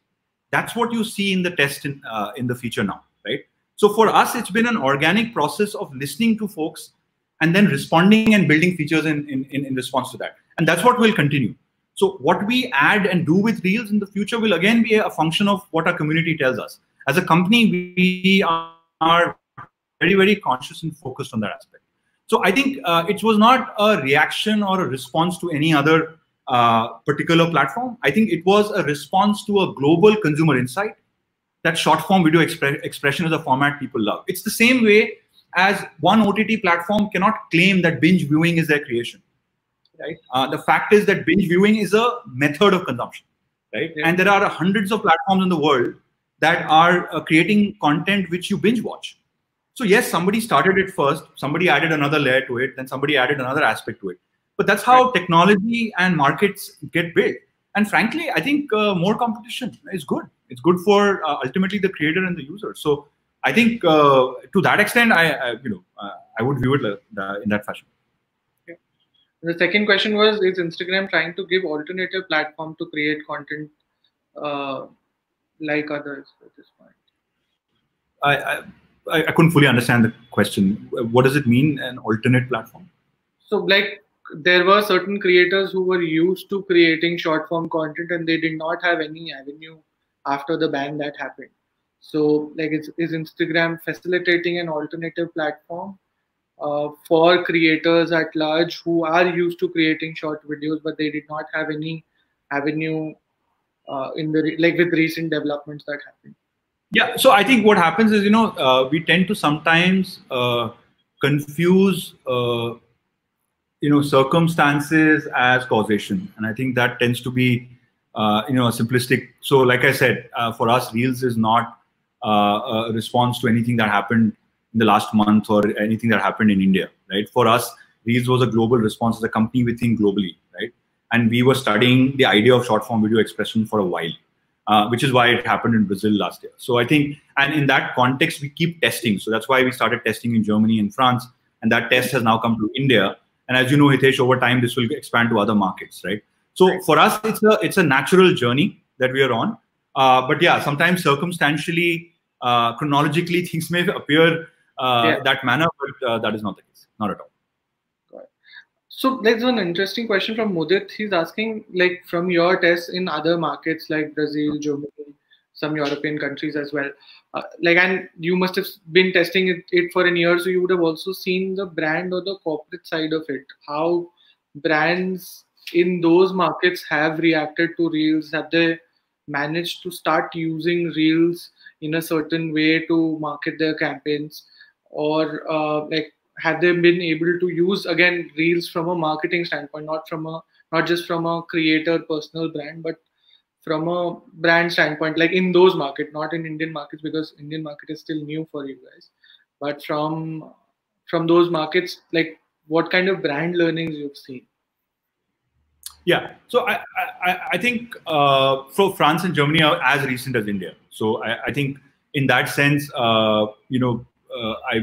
That's what you see in the test in the feature now, right? So for us, it's been an organic process of listening to folks and then responding and building features in response to that. And that's what will continue. So what we add and do with Reels in the future will again be a function of what our community tells us. As a company, we are very, very conscious and focused on that aspect. So I think it was not a reaction or a response to any other particular platform. I think it was a response to a global consumer insight that short form video expression is a format people love. It's the same way as one OTT platform cannot claim that binge viewing is their creation, right? The fact is that binge viewing is a method of consumption, right? Yeah. And there are hundreds of platforms in the world that are creating content which you binge watch. So yes, somebody started it first, somebody added another layer to it, then somebody added another aspect to it. But that's how technology and markets get built. And frankly, I think more competition is good. It's good for ultimately the creator and the user. So I think to that extent, I would view it in that fashion.
Yeah. The second question was: is Instagram trying to give alternative platform to create content like others at this point?
I couldn't fully understand the question. What does it mean, an alternate platform?
So like, there were certain creators who were used to creating short form content and they did not have any avenue after the ban that happened. So like, is Instagram facilitating an alternative platform for creators at large who are used to creating short videos, but they did not have any avenue in the with recent developments that happened?
Yeah, so I think what happens is, we tend to sometimes confuse circumstances as causation, and I think that tends to be simplistic. So like I said, for us, Reels is not a response to anything that happened in the last month or anything that happened in India, right? For us, Reels was a global response as a company we think globally, right? And we were studying the idea of short form video expression for a while, which is why it happened in Brazil last year. So I think, and in that context, we keep testing. So that's why we started testing in Germany and France, and that test has now come to India. And as you know, Hitesh, over time, this will expand to other markets, right? So for us, it's a natural journey that we are on. But yeah, sometimes circumstantially, chronologically, things may appear that manner, but that is not the case, not at all.
So there's one interesting question from Mudit. He's asking, like, from your tests in other markets like Brazil, Germany, some European countries as well, and you must have been testing it for a year, so you would have also seen the brand or the corporate side of it. How brands in those markets have reacted to Reels? Have they managed to start using Reels in a certain way to market their campaigns, or have they been able to use again Reels from a marketing standpoint, not just from a creator personal brand, but from a brand standpoint, like in those markets, not in Indian markets, because Indian market is still new for you guys, but from those markets, like what kind of brand learnings you've seen?
Yeah, so I think for France and Germany are as recent as India. So I think in that sense, I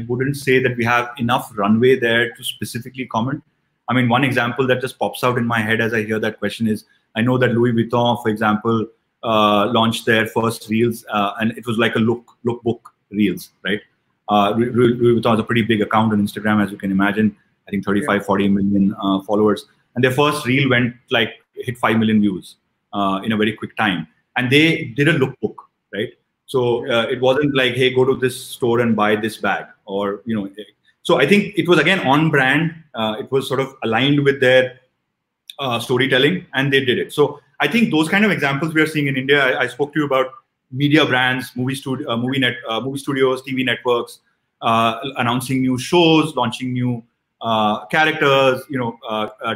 wouldn't say that we have enough runway there to specifically comment. I mean, one example that just pops out in my head as I hear that question is, I know that Louis Vuitton, for example, launched their first Reels, and it was like a lookbook Reels, right? Louis Vuitton is a pretty big account on Instagram, as you can imagine. I think 35, 40 million followers. And their first Reel hit 5 million views in a very quick time. And they did a lookbook, right? So it wasn't like, hey, go to this store and buy this bag, or, So I think it was, again, on brand. It was sort of aligned with their storytelling, and they did it. So I think those kind of examples we are seeing in India. I spoke to you about media brands, movie studios, TV networks, announcing new shows, launching new characters,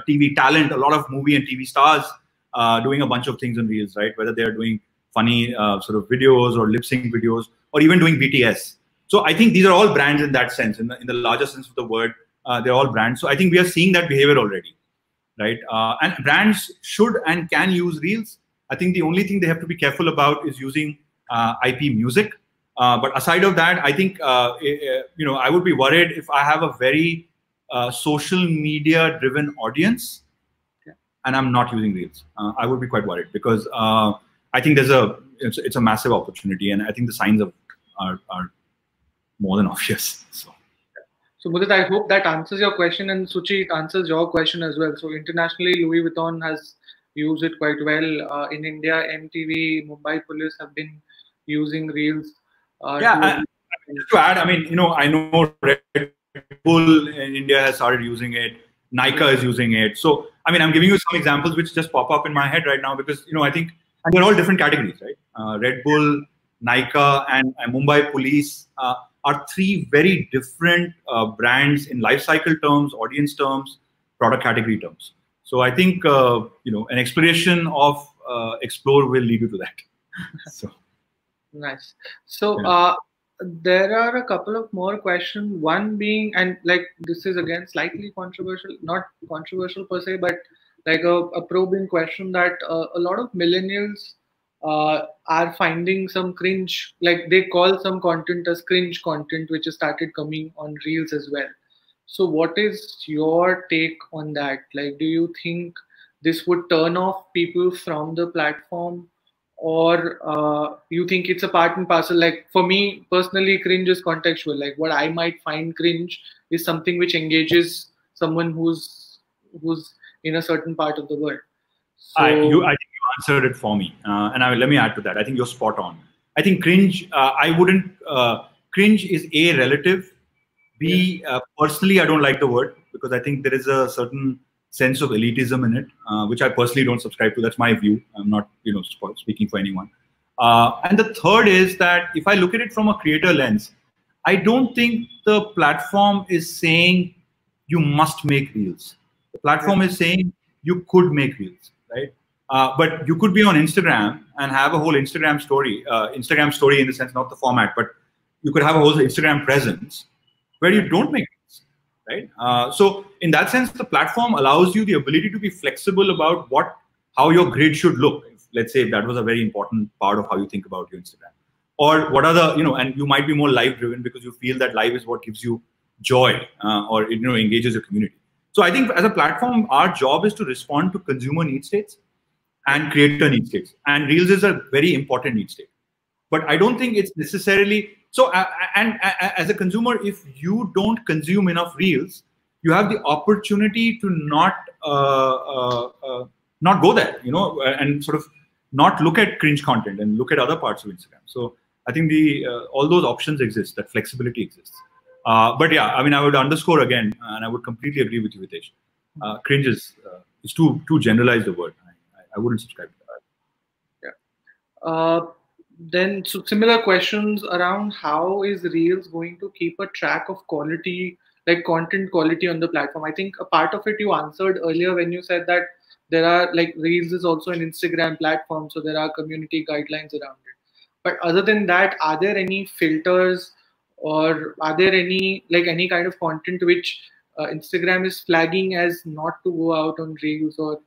TV talent, a lot of movie and TV stars doing a bunch of things on Reels, right? Whether they're doing funny sort of videos or lip sync videos, or even doing BTS. So I think these are all brands in that sense, in the larger sense of the word. They're all brands. So I think we are seeing that behavior already, right? And brands should and can use Reels. I think the only thing they have to be careful about is using IP music. But aside of that, I think I would be worried if I have a very social media driven audience and I'm not using Reels. I would be quite worried, because I think it's a massive opportunity, and I think the signs are more than obvious.
So, Mudit, I hope that answers your question, and Suchi, it answers your question as well. So, internationally, Louis Vuitton has used it quite well. In India, MTV, Mumbai Police have been using Reels
Yeah,
to a
just to add, I mean, I know Red Bull in India has started using it. Nykaa is using it. So, I mean, I'm giving you some examples which just pop up in my head right now because, I think, and they're all different categories, right? Red Bull, Nykaa, and Mumbai Police are three very different brands in life cycle terms, audience terms, product category terms. So, I think, an exploration of Explore will lead you to that. So,
nice. So,
yeah.
there are a couple of more questions. One being, and like this is again slightly controversial, not controversial per se, but like a probing question that a lot of millennials are finding some cringe, like they call some content as cringe content, which has started coming on Reels as well. So, what is your take on that? Like, do you think this would turn off people from the platform? Or you think it's a part and parcel? Like for me personally, cringe is contextual. Like what I might find cringe is something which engages someone who's in a certain part of the world. So
I think you answered it for me, and let me add to that. I think you're spot on. I think cringe. I wouldn't. Cringe is a relative.
yeah,
B, personally, I don't like the word because I think there is a certain sense of elitism in it, which I personally don't subscribe to. That's my view. I'm not, speaking for anyone. And the third is that if I look at it from a creator lens, I don't think the platform is saying you must make reels. The
yeah,
platform is saying you could make reels, right? But you could be on Instagram and have a whole Instagram story in the sense, not the format, but you could have a whole Instagram presence where
yeah,
you don't make reels, right? So in that sense, the platform allows you the ability to be flexible about how your grid should look. Let's say if that was a very important part of how you think about your Instagram, or what are the, and you might be more live driven because you feel that live is what gives you joy or engages your community. So I think as a platform, our job is to respond to consumer need states and creator need states, and Reels is a very important need state. But I don't think it's necessarily so. As a consumer, if you don't consume enough Reels, you have the opportunity to not go there, and sort of not look at cringe content and look at other parts of Instagram. So I think all those options exist, that flexibility exists. But yeah, I mean, I would underscore again, and I would completely agree with you, Hitesh. Cringe is too generalized a word. I wouldn't subscribe to that.
yeah. Then so similar questions around how is Reels going to keep a track of quality, like content quality on the platform. I think a part of it you answered earlier when you said that there are like Reels is also an Instagram platform, so there are community guidelines around it. But other than that, are there any filters or are there any kind of content which Instagram is flagging as not to go out on Reels or
Sure.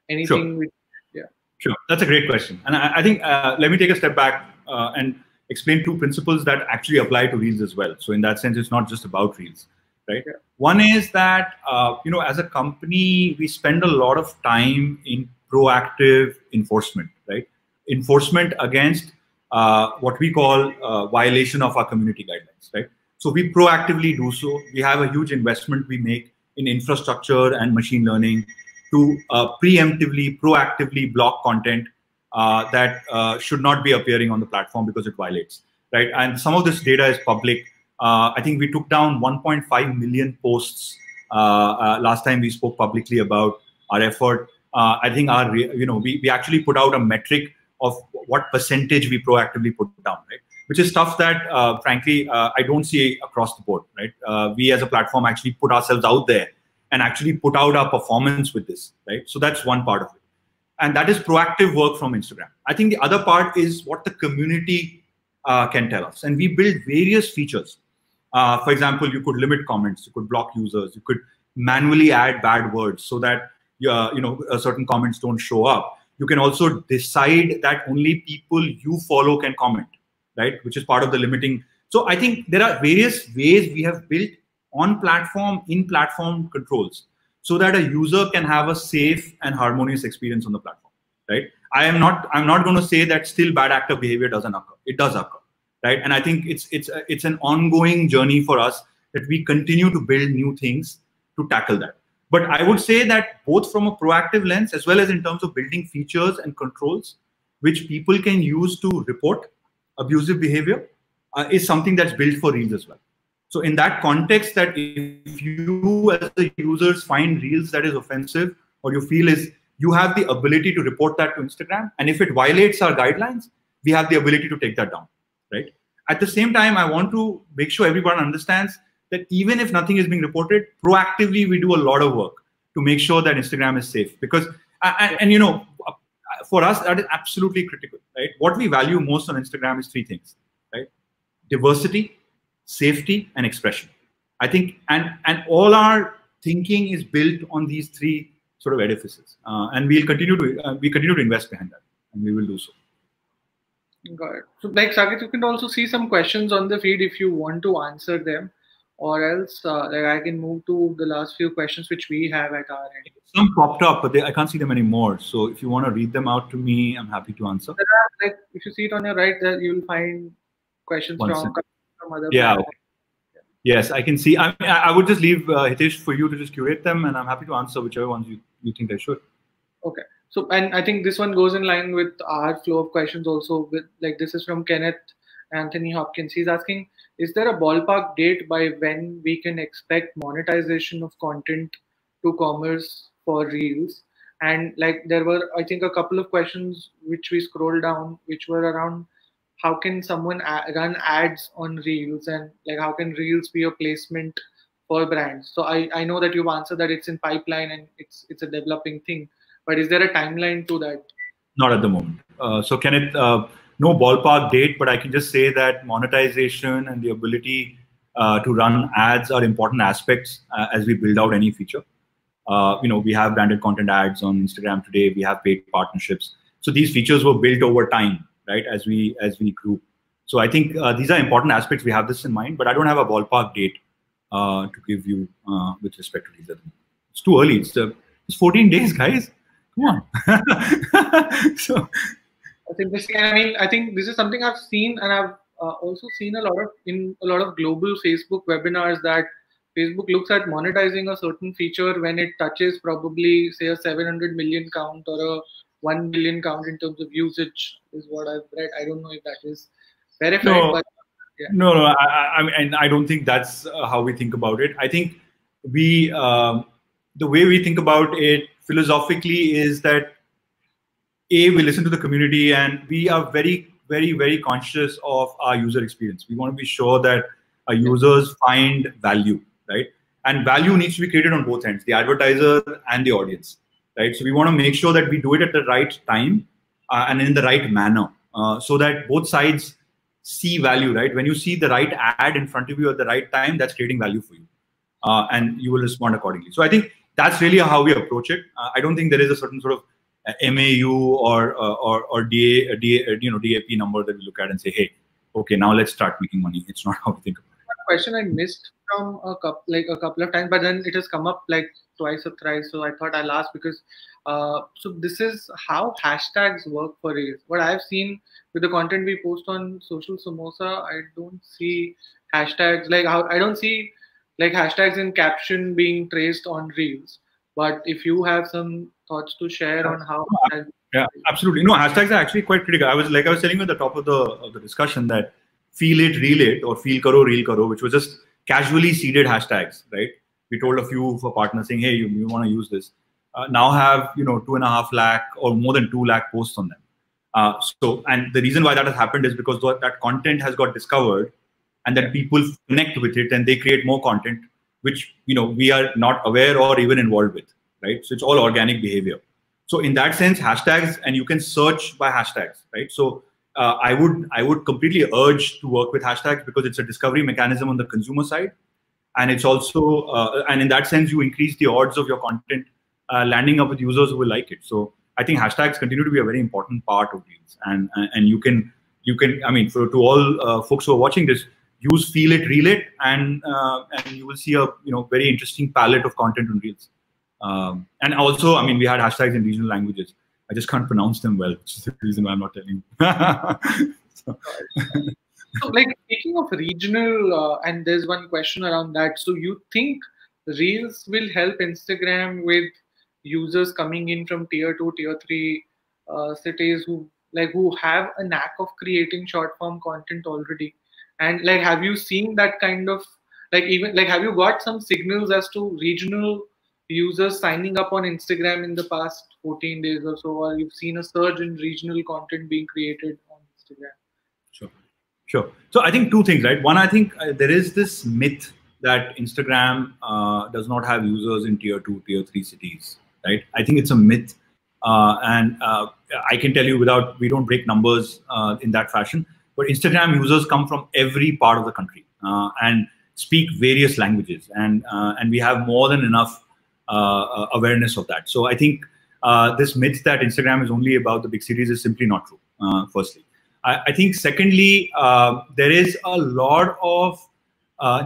anything which, yeah.
Sure, that's a great question. And I think let me take a step back and explain two principles that actually apply to Reels as well. So in that sense, it's not just about Reels, right?
Yeah.
One is that, as a company, we spend a lot of time in proactive enforcement, right? Enforcement against what we call violation of our community guidelines, right? So we proactively do so. We have a huge investment we make in infrastructure and machine learning to preemptively, proactively block content that should not be appearing on the platform because it violates, right? And some of this data is public. I think we took down 1.5 million posts last time we spoke publicly about our effort. I think we actually put out a metric of what percentage we proactively put down, right? Which is stuff that, frankly, I don't see across the board, right? We as a platform actually put ourselves out there and actually put out our performance with this, right? So that's one part of it. And that is proactive work from Instagram. I think the other part is what the community can tell us. And we build various features. For example, you could limit comments, you could block users, you could manually add bad words so that certain comments don't show up. You can also decide that only people you follow can comment, right? Which is part of the limiting. So I think there are various ways we have built on-platform, in-platform controls so that a user can have a safe and harmonious experience on the platform, right? I'm not going to say that still bad actor behavior doesn't occur. It does occur. right? And I think it's an ongoing journey for us that we continue to build new things to tackle that. But I would say that both from a proactive lens as well as in terms of building features and controls which people can use to report abusive behavior is something that's built for Reels as well. So in that context, that if you as a users find Reels that is offensive or you feel is, you have the ability to report that to Instagram, and if it violates our guidelines, we have the ability to take that down, right? At the same time, I want to make sure everyone understands that even if nothing is being reported, proactively we do a lot of work to make sure that Instagram is safe. Because, and you know, for us, that is absolutely critical, right? What we value most on Instagram is three things, right? Diversity, safety, and expression. I think, and all our thinking is built on these three sort of edifices, and we continue to invest behind that, and we will do so.
Got it. So, like Saket, you can also see some questions on the feed if you want to answer them, or else like I can move to the last few questions which we have at our end.
Some popped up, but I can't see them anymore. So if you want to read them out to me, I'm happy to answer.
There are, like, if you see it on your right, there you'll find questions from other.
Yeah. Yes, I can see. I would just leave Hitesh for you to just curate them, and I'm happy to answer whichever ones you think I should.
Okay. So, and I think this one goes in line with our flow of questions also. With, like, this is from Kenneth Anthony Hopkins. He's asking, is there a ballpark date by when we can expect monetization of content to commerce for Reels? And like, there were, I think, a couple of questions which we scrolled down, which were around how can someone run ads on Reels, and like how can Reels be a placement for brands? So I know that you've answered that it's in pipeline and it's a developing thing. But is there a timeline to that?
Not at the moment. So Kenneth, no ballpark date, but I can just say that monetization and the ability to run ads are important aspects as we build out any feature. You know, we have branded content ads on Instagram today. We have paid partnerships. So these features were built over time, right? As we grew. So I think these are important aspects. We have this in mind, but I don't have a ballpark date to give you with respect to these. It's too early. It's 14 days, guys. Come on. So
that's interesting. I mean, I think this is something I've seen, and I've also seen a lot of global Facebook webinars that Facebook looks at monetizing a certain feature when it touches probably say a 700 million count or a 1 billion count in terms of usage, is what I've read. I don't know if that is verified.
No,
but yeah.
No. I mean, I don't think that's how we think about it. I think the way we think about it philosophically is that we listen to the community, and we are very, very, very conscious of our user experience. We want to be sure that our users find value, right? And value needs to be created on both ends, the advertiser and the audience, right? So we want to make sure that we do it at the right time and in the right manner, so that both sides see value, right? When you see the right ad in front of you at the right time, that's creating value for you, and you will respond accordingly. So I think that's really how we approach it. I don't think there is a certain sort of MAU or DAP number that we look at and say, hey, okay, now let's start making money. It's not how we think about it.
One question I missed from a couple of times, but then it has come up like twice or thrice. So I thought I'll ask because so this is how hashtags work for Reels. What I've seen with the content we post on Social Samosa, I don't see hashtags I don't see like hashtags in caption being traced on Reels. But if you have some thoughts to share on how,
yeah, absolutely. No, hashtags are actually quite critical. I was telling you at the top of the discussion that feel it, reel it, or feel karo, reel karo, which was just casually seeded hashtags, right? We told a few of our partners saying, hey, you want to use this. Now have 2.5 lakh or more than 2 lakh posts on them. So, and the reason why that has happened is because that content has got discovered, and that people connect with it, and they create more content, which we are not aware or even involved with, right? So it's all organic behavior. So in that sense, hashtags, and you can search by hashtags, right? So I would completely urge to work with hashtags because it's a discovery mechanism on the consumer side, and it's also and in that sense you increase the odds of your content landing up with users who will like it. So I think hashtags continue to be a very important part of Reels, and you can I mean, to all folks who are watching this, use feel it, reel it, and you will see a very interesting palette of content on Reels. And also, I mean, we had hashtags in regional languages. I just can't pronounce them well, which is the reason why I'm not telling you. So.
So, like speaking of regional, and there's one question around that. So, you think Reels will help Instagram with users coming in from tier two, tier three cities who have a knack of creating short form content already? And like, have you seen that kind of even have you got some signals as to regional users signing up on Instagram in the past 14 days or so, or you've seen a surge in regional content being created on Instagram?
Sure. Sure. So I think two things, right? One, I think there is this myth that Instagram does not have users in tier two, tier three cities, right? I think it's a myth. And I can tell you we don't break numbers in that fashion, but Instagram users come from every part of the country and speak various languages. And we have more than enough awareness of that. So I think this myth that Instagram is only about the big cities is simply not true, firstly. I think secondly, there is a lot of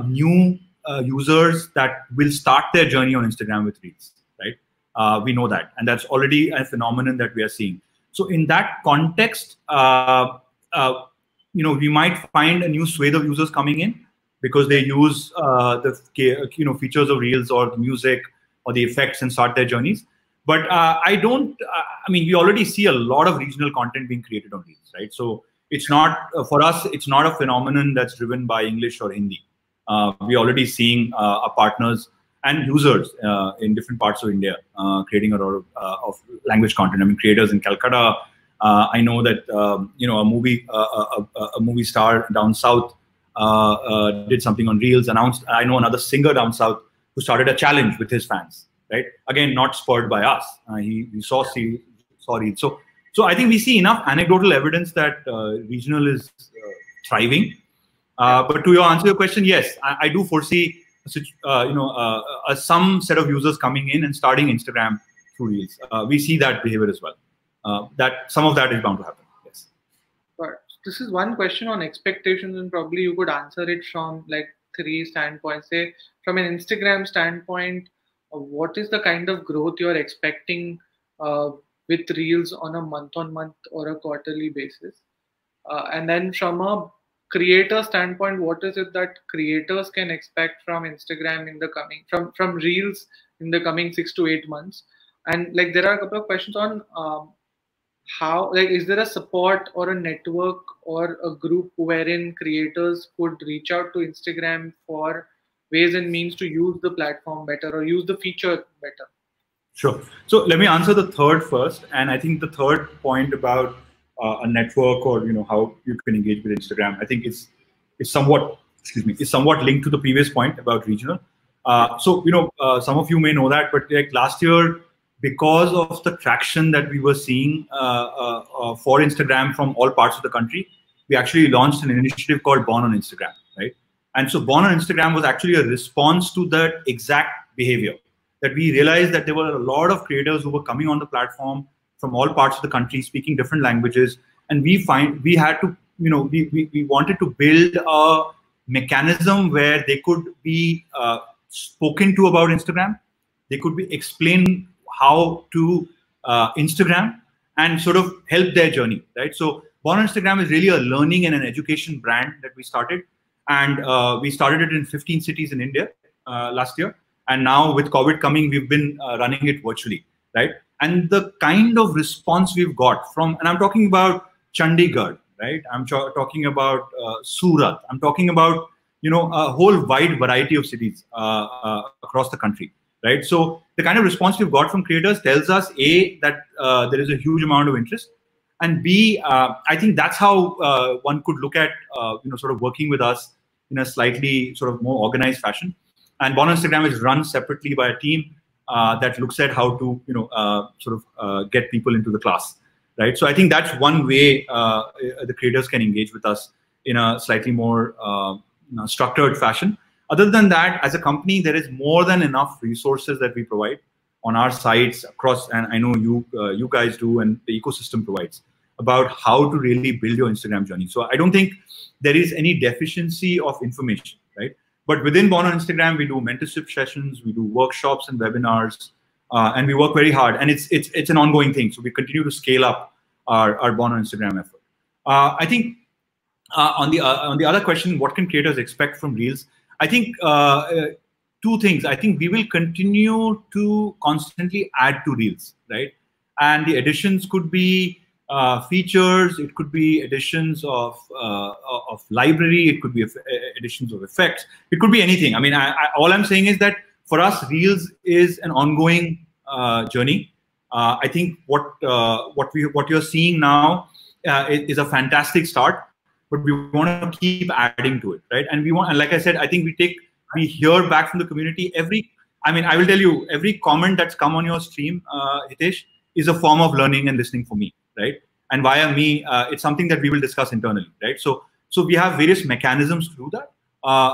new users that will start their journey on Instagram with Reels, right? We know that, and that's already a phenomenon that we are seeing. So in that context, we might find a new swathe of users coming in because they use the features of Reels or the music or the effects and start their journeys. But I don't. I mean, we already see a lot of regional content being created on Reels, right? So it's not for us. It's not a phenomenon that's driven by English or Hindi. We're already seeing our partners and users in different parts of India creating a lot of language content. I mean, creators in Calcutta. I know that a movie star down south did something on Reels. Announced. I know another singer down south who started a challenge with his fans. Right? Again, not spurred by us. He saw Reels. So I think we see enough anecdotal evidence that regional is thriving. But to answer your question, yes, I do foresee some set of users coming in and starting Instagram through Reels. We see that behavior as well. That some of that is bound to happen. Yes.
But this is one question on expectations, and probably you could answer it from like three standpoints. Say from an Instagram standpoint, what is the kind of growth you're expecting with Reels on a month-on-month or a quarterly basis? And then from a creator standpoint, what is it that creators can expect from Instagram in the coming from Reels in the coming 6 to 8 months? And like there are a couple of questions on how is there a support or a network or a group wherein creators could reach out to Instagram for ways and means to use the platform better or use the feature better?
Sure. So let me answer the third first. And I think the third point about a network or how you can engage with Instagram, I think is somewhat linked to the previous point about regional. Some of you may know that, but like last year, because of the traction that we were seeing for Instagram from all parts of the country, we actually launched an initiative called Born on Instagram, right? And so Born on Instagram was actually a response to that exact behavior, that we realized that there were a lot of creators who were coming on the platform from all parts of the country, speaking different languages. And we had to, we wanted to build a mechanism where they could be spoken to about Instagram. They could be explained how to Instagram and sort of help their journey, right? So Born on Instagram is really a learning and an education brand that we started. And we started it in 15 cities in India last year. And now with COVID coming, we've been running it virtually, right? And the kind of response we've got from, and I'm talking about Chandigarh, right? I'm talking about Surat. I'm talking about, a whole wide variety of cities across the country, right? So the kind of response we've got from creators tells us, A, that there is a huge amount of interest. And B, I think that's how one could look at, sort of working with us in a slightly sort of more organized fashion. And Born on Instagram is run separately by a team that looks at how to, get people into the class, right? So I think that's one way the creators can engage with us in a slightly more structured fashion. Other than that, as a company, there is more than enough resources that we provide on our sites across, and I know you guys do, and the ecosystem provides, about how to really build your Instagram journey. So I don't think there is any deficiency of information, right? But within Born on Instagram, we do mentorship sessions, we do workshops and webinars, and we work very hard. And it's an ongoing thing. So we continue to scale up our Born on Instagram effort. I think On the other question, what can creators expect from Reels? I think two things. I think we will continue to constantly add to Reels, right? And the additions could be features. It could be additions of library. It could be additions of effects. It could be anything. I mean, all I'm saying is that for us, Reels is an ongoing journey. I think what you're seeing now is a fantastic start, but we want to keep adding to it, right? And we want, and like I said, I think we hear back from the community I mean, I will tell you, every comment that's come on your stream, Hitesh, is a form of learning and listening for me, right? And via me, it's something that we will discuss internally, right? So we have various mechanisms to do that.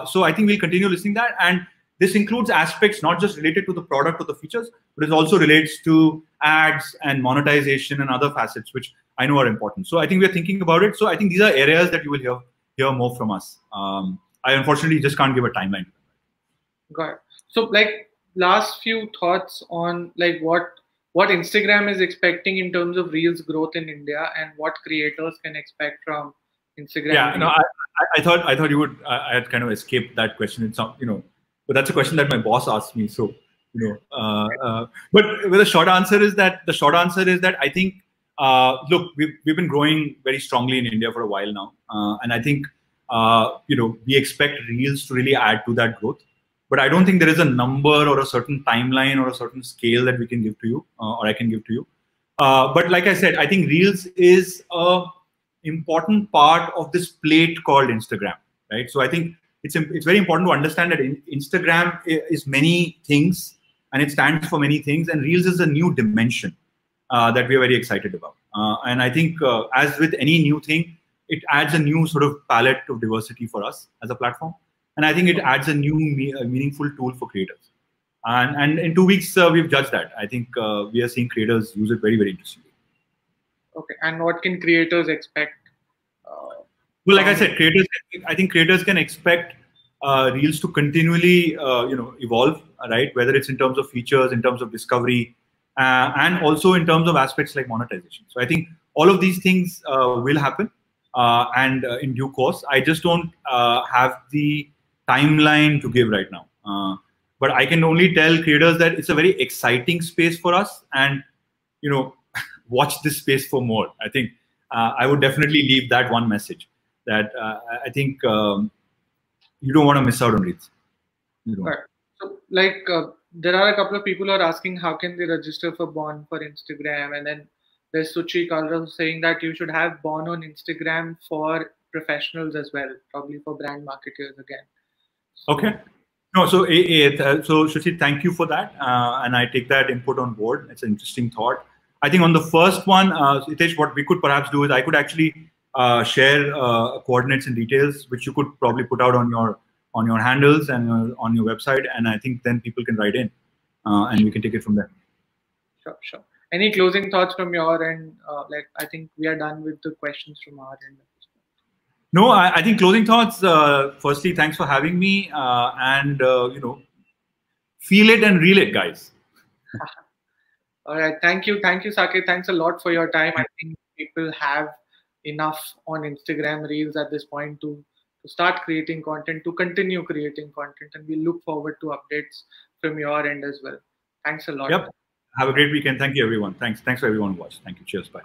So I think we'll continue listening that, and this includes aspects not just related to the product or the features, but it also relates to ads and monetization and other facets, which I know are important. So I think we're thinking about it. So I think these are areas that you will hear more from us. I unfortunately just can't give a timeline.
Got it. So like last few thoughts on like what Instagram is expecting in terms of Reels growth in India and what creators can expect from Instagram.
Yeah, no, I thought you would. I had kind of escaped that question. It's not, but that's a question that my boss asked me. So but the short answer is that I think look, we've been growing very strongly in India for a while now, and I think we expect Reels to really add to that growth. But I don't think there is a number or a certain timeline or a certain scale that we can give to you, or I can give to you. But like I said, I think Reels is a important part of this plate called Instagram, right? So I think it's very important to understand that Instagram is many things and it stands for many things, and Reels is a new dimension that we are very excited about. And I think as with any new thing, it adds a new sort of palette of diversity for us as a platform. And I think it adds a new meaningful tool for creators. And in 2 weeks, we've judged that. I think we are seeing creators use it very, very interestingly.
Okay, and what can creators expect?
Well, like I said, I think creators can expect Reels to continually, evolve, right? Whether it's in terms of features, in terms of discovery, and also in terms of aspects like monetization. So I think all of these things will happen, and in due course. I just don't have the timeline to give right now. But I can only tell creators that it's a very exciting space for us, and watch this space for more. I think I would definitely leave that one message that I think you don't want to miss out on Reels.
Right. So, like, there are a couple of people who are asking how can they register for Bond for Instagram, and then there's Suchi Kalra saying that you should have Bond on Instagram for professionals as well, probably for brand marketers again.
So, okay. No, so Suchi, thank you for that, and I take that input on board. It's an interesting thought. I think on the first one, Hitesh, what we could perhaps do is I could actually share coordinates and details, which you could probably put out on your handles and on your website, and I think then people can write in, and we can take it from there.
Sure. Any closing thoughts from your end? Like, I think we are done with the questions from our end.
No, I think closing thoughts. Firstly, thanks for having me, and feel it and reel it, guys.
All right, thank you, Saket. Thanks a lot for your time. I think people have enough on Instagram Reels at this point to start creating content, to continue creating content, and we look forward to updates from your end as well. Thanks a lot.
Yep. Have a great weekend. Thank you, everyone. Thanks for everyone who watched. Thank you. Cheers. Bye.